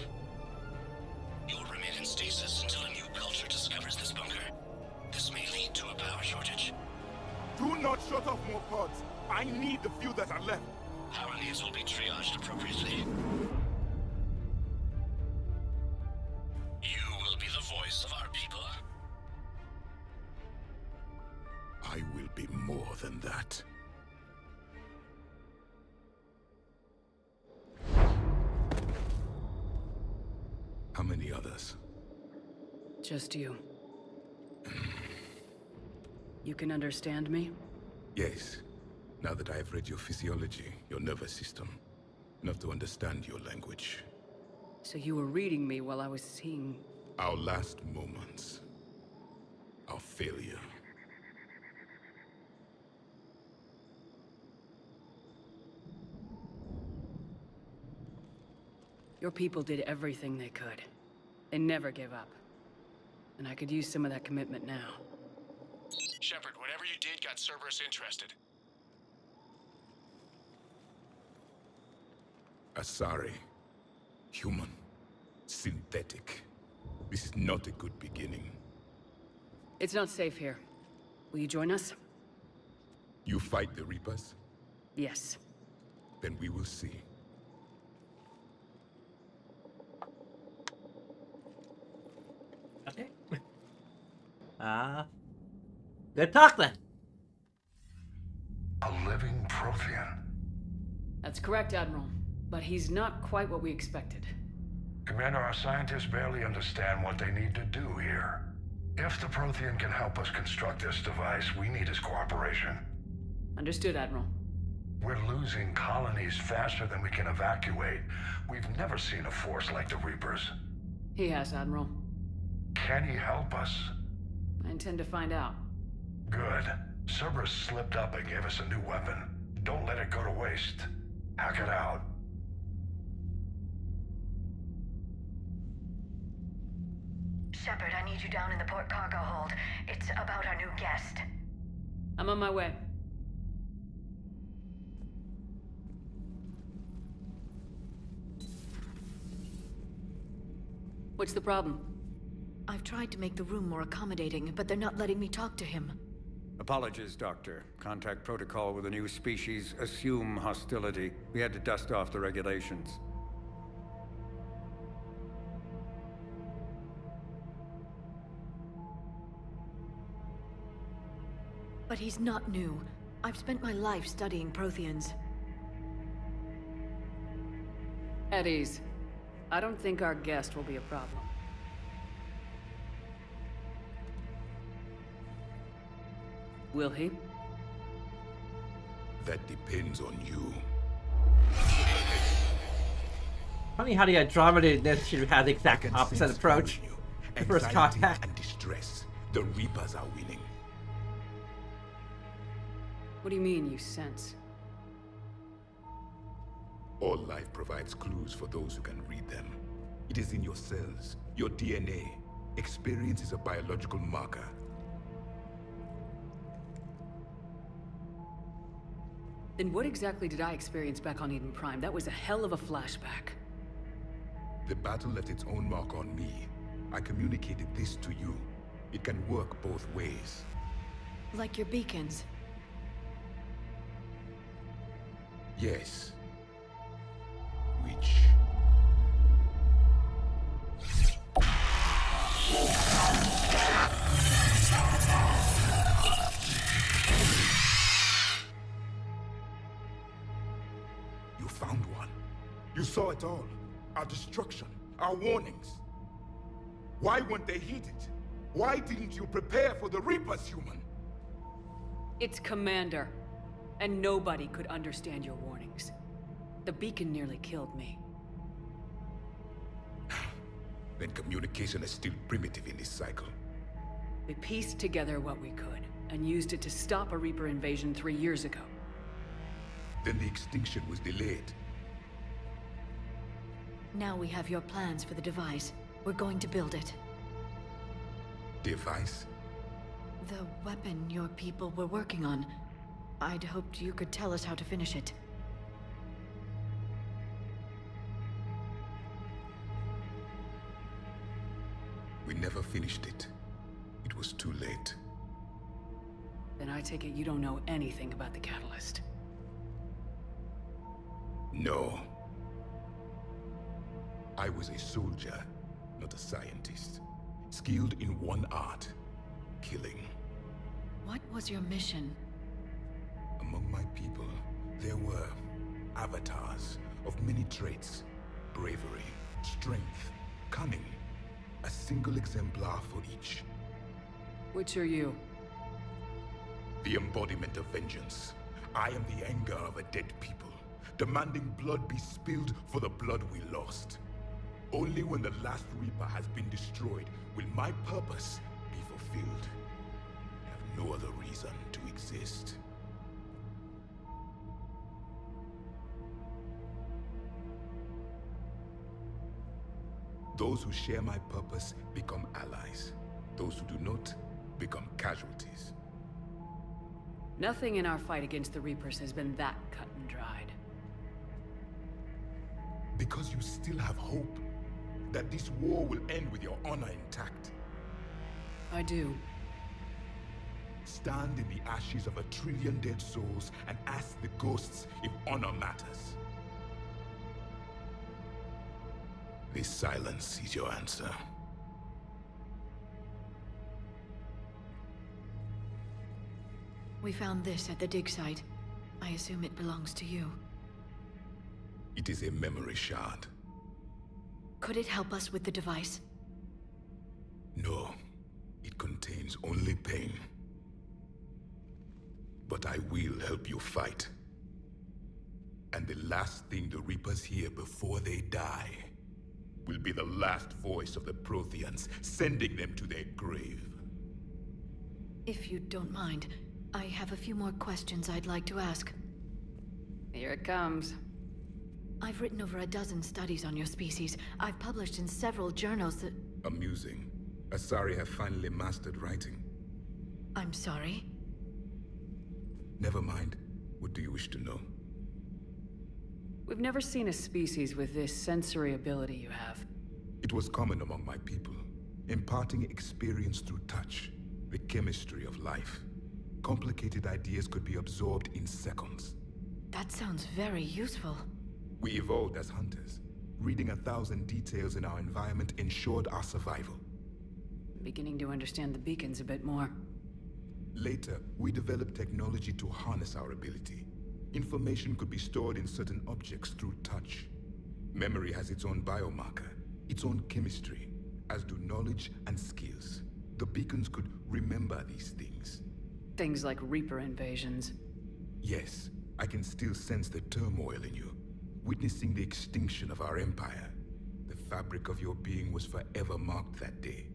You will remain in stasis until a new culture discovers this bunker. This may lead to a power shortage. Do not shut off more pods! I need the few that are left! Power needs will be triaged appropriately. You will be the voice of our people. I will be more than that. How many others? Just you. You can understand me? Yes. Now that I have read your physiology, your nervous system, enough to understand your language. So you were reading me while I was seeing... Our last moments. Our failure. Your people did everything they could. They never gave up. And I could use some of that commitment now. Shepard, whatever you did got Cerberus interested. Asari. Human. Synthetic. This is not a good beginning. It's not safe here. Will you join us? You fight the Reapers? Yes. Then we will see. Okay. Good talk then. A living Prothean. That's correct, Admiral. But he's not quite what we expected. Commander, our scientists barely understand what they need to do here. If the Prothean can help us construct this device, we need his cooperation. Understood, Admiral. We're losing colonies faster than we can evacuate. We've never seen a force like the Reapers. He has, Admiral. Can he help us? I intend to find out. Good. Cerberus slipped up and gave us a new weapon. Don't let it go to waste. Hack it out. Shepard, I need you down in the port cargo hold. It's about our new guest. I'm on my way. What's the problem? I've tried to make the room more accommodating, but they're not letting me talk to him. Apologies, Doctor. Contact protocol with a new species. Assume hostility. We had to dust off the regulations. But he's not new. I've spent my life studying Protheans. At ease. I don't think our guest will be a problem. Will he? That depends on you. Funny how the Andromeda Initiative had the exact opposite approach. The first Anxiety contact. and distress. The Reapers are winning. What do you mean, you sense? All life provides clues for those who can read them. It is in your cells, your DNA. Experience is a biological marker. Then what exactly did I experience back on Eden Prime? That was a hell of a flashback. The battle left its own mark on me. I communicated this to you. It can work both ways. Like your beacons. Yes. Which... You found one. You saw it all. Our destruction, our warnings. Why weren't they heeded? Why didn't you prepare for the Reapers, human? It's Commander. And nobody could understand your warnings. The beacon nearly killed me. Then communication is still primitive in this cycle. We pieced together what we could, and used it to stop a Reaper invasion 3 years ago. Then the extinction was delayed. Now we have your plans for the device. We're going to build it. Device? The weapon your people were working on. I'd hoped you could tell us how to finish it. We never finished it. It was too late. Then I take it you don't know anything about the catalyst. No. I was a soldier, not a scientist. Skilled in one art, killing. What was your mission? Among my people, there were avatars of many traits. Bravery, strength, cunning. A single exemplar for each. Which are you? The embodiment of vengeance. I am the anger of a dead people, demanding blood be spilled for the blood we lost. Only when the last Reaper has been destroyed will my purpose be fulfilled. I have no other reason to exist. Those who share my purpose become allies. Those who do not become casualties. Nothing in our fight against the Reapers has been that cut and dried. Because you still have hope that this war will end with your honor intact. I do. Stand in the ashes of 1 trillion dead souls and ask the ghosts if honor matters. This silence is your answer. We found this at the dig site. I assume it belongs to you. It is a memory shard. Could it help us with the device? No, it contains only pain. But I will help you fight. And the last thing the Reapers hear before they die will be the last voice of the Protheans, sending them to their grave. If you don't mind, I have a few more questions I'd like to ask. Here it comes. I've written over a dozen studies on your species. I've published in several journals that... Amusing. Asari have finally mastered writing. I'm sorry? Never mind. What do you wish to know? We've never seen a species with this sensory ability you have. It was common among my people, imparting experience through touch, the chemistry of life. Complicated ideas could be absorbed in seconds. That sounds very useful. We evolved as hunters. Reading 1,000 details in our environment ensured our survival. Beginning to understand the beacons a bit more. Later, we developed technology to harness our ability. Information could be stored in certain objects through touch. Memory has its own biomarker, its own chemistry, as do knowledge and skills. The beacons could remember these things. Things like Reaper invasions. Yes, I can still sense the turmoil in you. Witnessing the extinction of our empire. The fabric of your being was forever marked that day.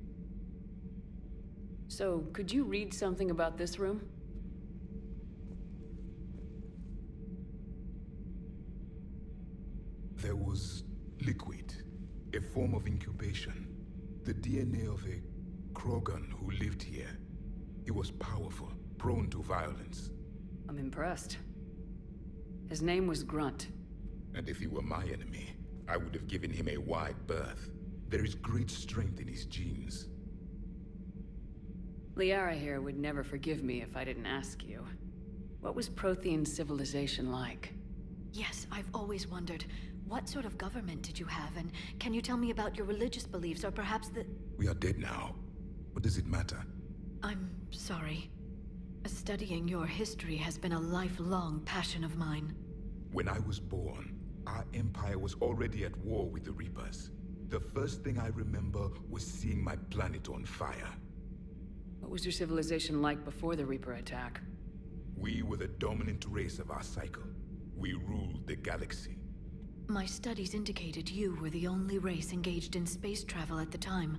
So, could you read something about this room? There was liquid, a form of incubation. The DNA of a Krogan who lived here. He was powerful, prone to violence. I'm impressed. His name was Grunt. And if he were my enemy, I would have given him a wide berth. There is great strength in his genes. Liara here would never forgive me if I didn't ask you. What was Prothean civilization like? Yes, I've always wondered, what sort of government did you have, and can you tell me about your religious beliefs, or perhaps the... We are dead now. What does it matter? I'm sorry. Studying your history has been a lifelong passion of mine. When I was born, our empire was already at war with the Reapers. The first thing I remember was seeing my planet on fire. What was your civilization like before the Reaper attack? We were the dominant race of our cycle. We ruled the galaxy. My studies indicated you were the only race engaged in space travel at the time.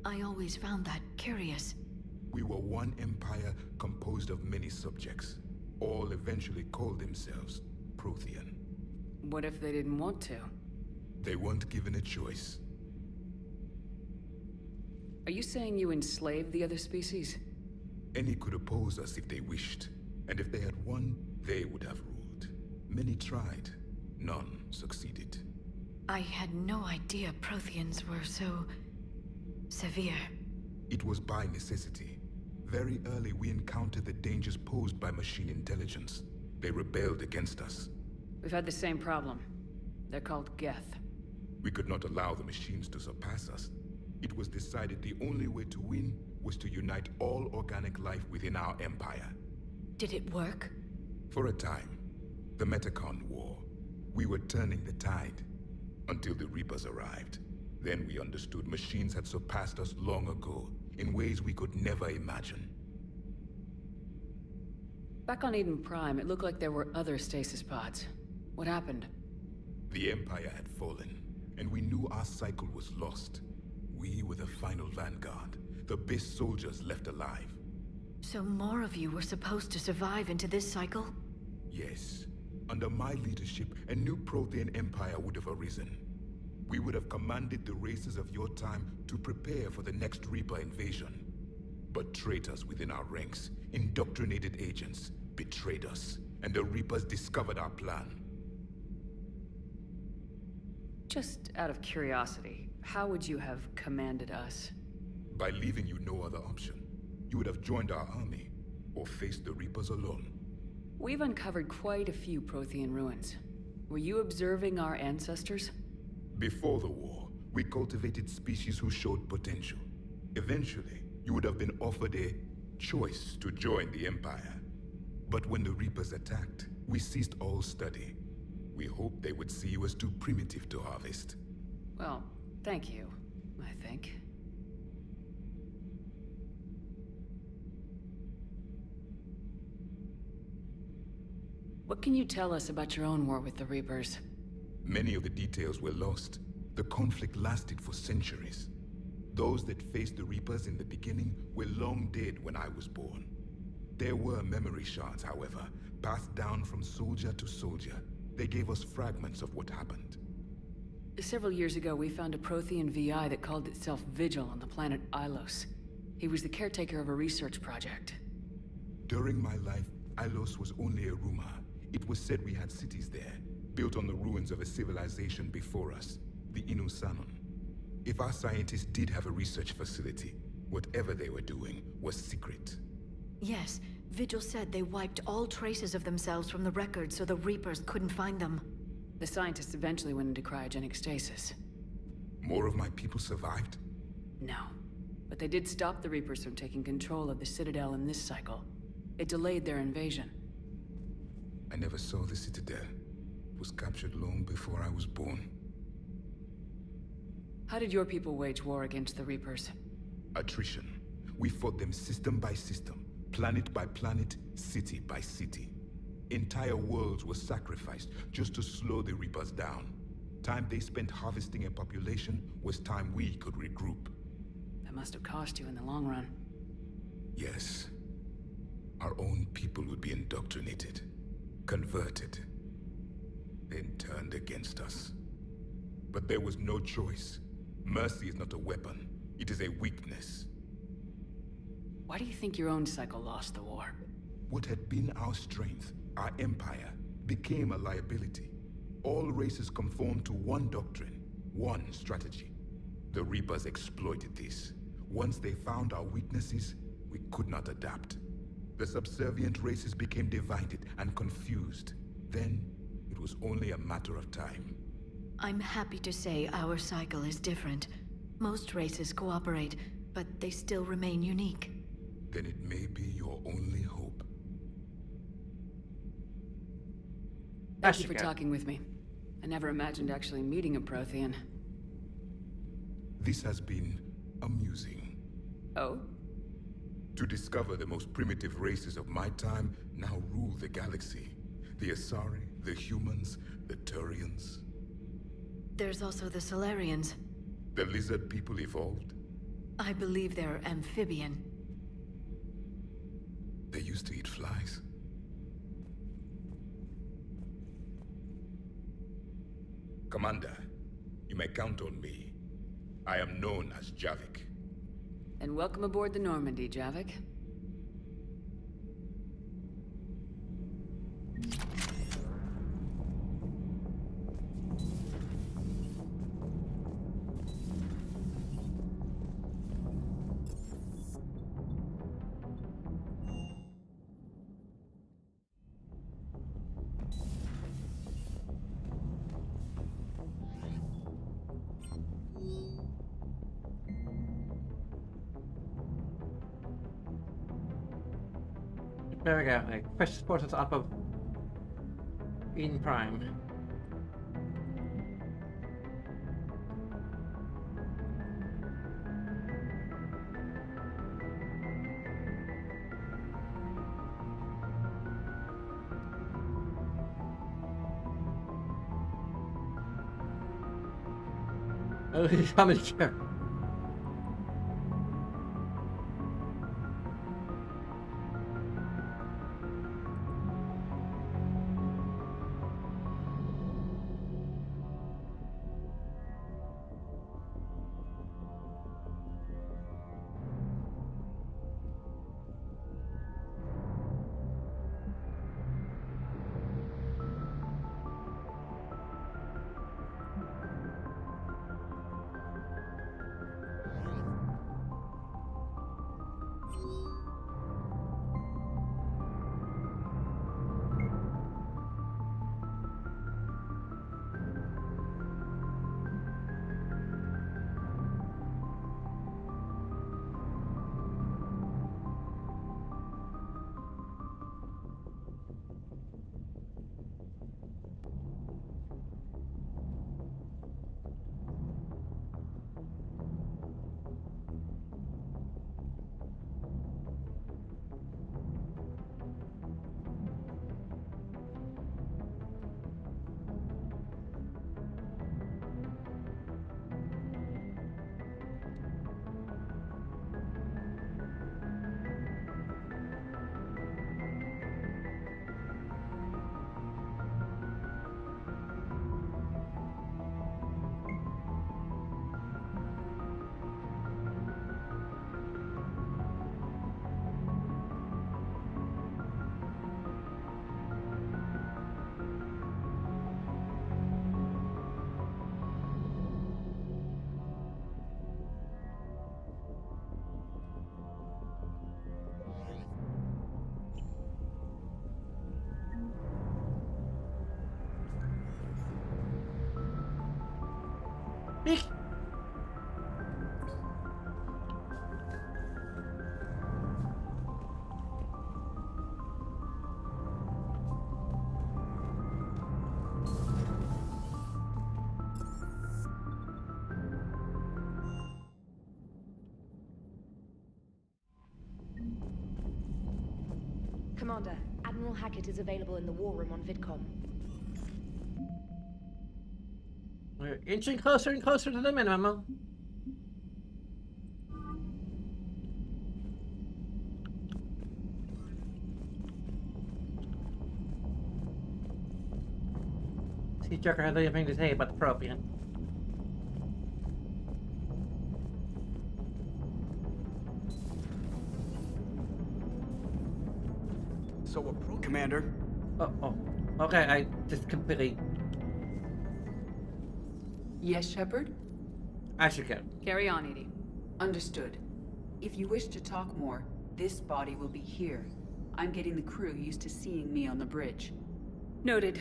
I always found that curious. We were one empire composed of many subjects. All eventually called themselves Prothean. What if they didn't want to? They weren't given a choice. Are you saying you enslaved the other species? Any could oppose us if they wished. And if they had won, they would have ruled. Many tried. None succeeded. I had no idea Protheans were so... severe. It was by necessity. Very early we encountered the dangers posed by machine intelligence. They rebelled against us. We've had the same problem. They're called Geth. We could not allow the machines to surpass us. It was decided the only way to win was to unite all organic life within our empire. Did it work? For a time. The Metacon War. We were turning the tide. Until the Reapers arrived. Then we understood machines had surpassed us long ago, in ways we could never imagine. Back on Eden Prime, it looked like there were other stasis pods. What happened? The Empire had fallen, and we knew our cycle was lost. We were the final vanguard, the best soldiers left alive. So more of you were supposed to survive into this cycle? Yes. Under my leadership, a new Prothean empire would have arisen. We would have commanded the races of your time to prepare for the next Reaper invasion. But traitors within our ranks, indoctrinated agents, betrayed us, and the Reapers discovered our plan. Just out of curiosity, how would you have commanded us? By leaving you no other option. You would have joined our army, or faced the Reapers alone. We've uncovered quite a few Prothean ruins. Were you observing our ancestors? Before the war, we cultivated species who showed potential. Eventually, you would have been offered a choice to join the Empire. But when the Reapers attacked, we ceased all study. We hoped they would see you as too primitive to harvest. Well, thank you, I think. What can you tell us about your own war with the Reapers? Many of the details were lost. The conflict lasted for centuries. Those that faced the Reapers in the beginning were long dead when I was born. There were memory shards, however, passed down from soldier to soldier. They gave us fragments of what happened. Several years ago, we found a Prothean VI that called itself Vigil on the planet Ilos. He was the caretaker of a research project. During my life, Ilos was only a rumor. It was said we had cities there, built on the ruins of a civilization before us, the Inusanon. If our scientists did have a research facility, whatever they were doing was secret. Yes, Vigil said they wiped all traces of themselves from the records so the Reapers couldn't find them. The scientists eventually went into cryogenic stasis. More of my people survived? No. But they did stop the Reapers from taking control of the Citadel in this cycle. It delayed their invasion. I never saw the Citadel. It was captured long before I was born. How did your people wage war against the Reapers? Attrition. We fought them system by system, planet by planet, city by city. Entire worlds were sacrificed just to slow the Reapers down. Time they spent harvesting a population was time we could regroup. That must have cost you in the long run. Yes. Our own people would be indoctrinated, converted, then turned against us. But there was no choice. Mercy is not a weapon. It is a weakness. Why do you think your own cycle lost the war? What had been our strength, our empire, became a liability. All races conformed to one doctrine, one strategy. The Reapers exploited this. Once they found our weaknesses, we could not adapt. The subservient races became divided and confused. Then, it was only a matter of time. I'm happy to say our cycle is different. Most races cooperate, but they still remain unique. Then it may be your only hope. Thank you for talking with me. I never imagined actually meeting a Prothean. This has been amusing. Oh? To discover the most primitive races of my time now rule the galaxy. The Asari, the humans, the Turians. There's also the Solarians. The lizard people evolved. I believe they're amphibian. They used to eat flies. Commander, you may count on me. I am known as Javik. And welcome aboard the Normandy, Javik. There we go. Like, precious portals up of Eden Prime. Oh, how many characters? Eek. Commander, Admiral Hackett is available in the war room on VidCom. We're inching closer and closer to the minimum. See, Joker has anything to say about the Prothean. Commander? Oh. Okay, I just completely... Yes, Shepard? I should go. Carry on, Edie. Understood. If you wish to talk more, this body will be here. I'm getting the crew used to seeing me on the bridge. Noted.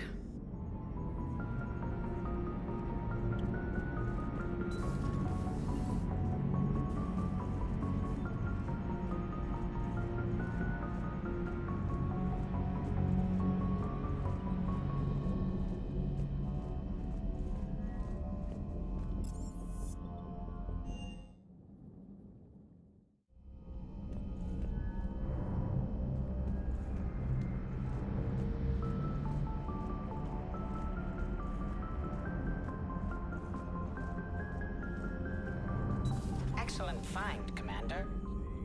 Excellent find, Commander.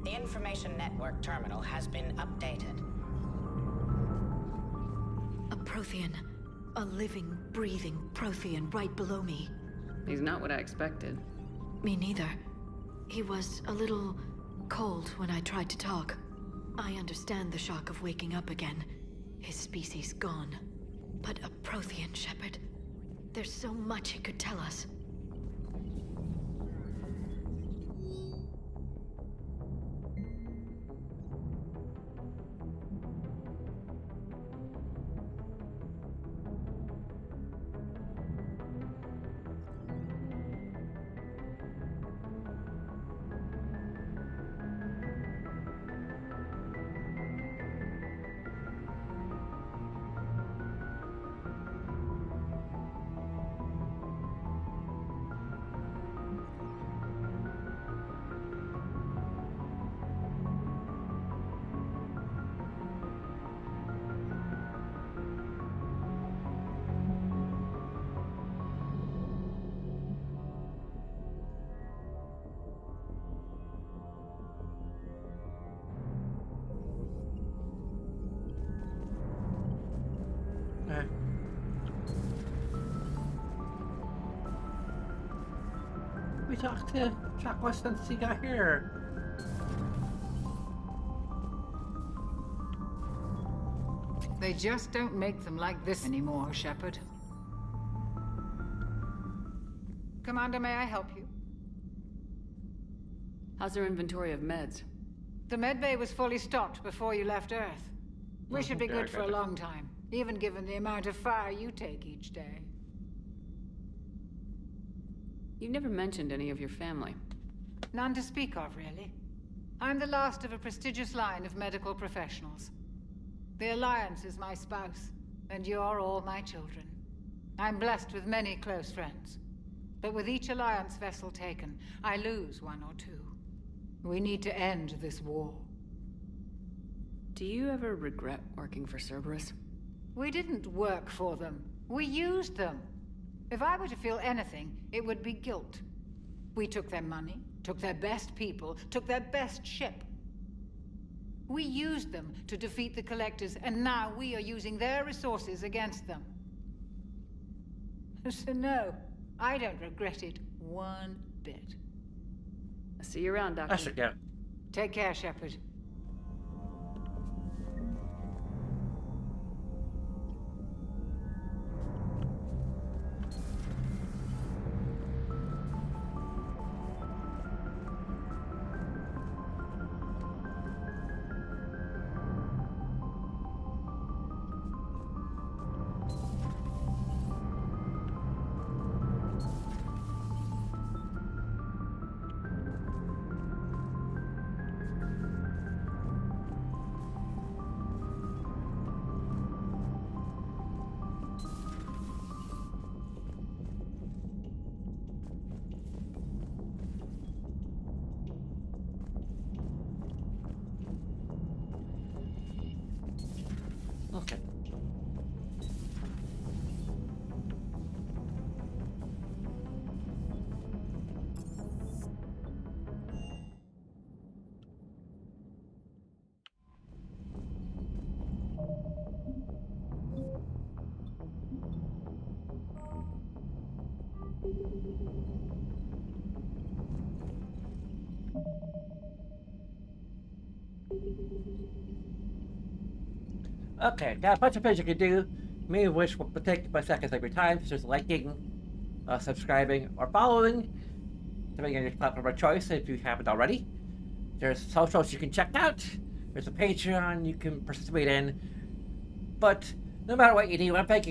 The information network terminal has been updated. A Prothean. A living, breathing Prothean right below me. He's not what I expected. Me neither. He was a little cold when I tried to talk. I understand the shock of waking up again. His species gone. But a Prothean, Shepard. There's so much he could tell us. We talked to Chuck West since he got here. They just don't make them like this anymore, Shepard. Commander, may I help you? How's their inventory of meds? The medbay was fully stocked before you left Earth. We should be Yeah, good for a gotcha. long time, even given the amount of fire you take each day. You never mentioned any of your family. None to speak of, really. I'm the last of a prestigious line of medical professionals. The Alliance is my spouse, and you're all my children. I'm blessed with many close friends. But with each Alliance vessel taken, I lose one or two. We need to end this war. Do you ever regret working for Cerberus? We didn't work for them. We used them. If I were to feel anything, it would be guilt. We took their money, took their best people, took their best ship. We used them to defeat the Collectors, and now we are using their resources against them. So no, I don't regret it one bit. I'll see you around, Doctor. I should go. Take care, Shepard. Okay, got a bunch of things you can do, many of which will take about seconds of your time, such as liking, subscribing, or following, depending on your platform of choice if you haven't already. There's socials you can check out, there's a Patreon you can participate in, but no matter what you do, I'm thanking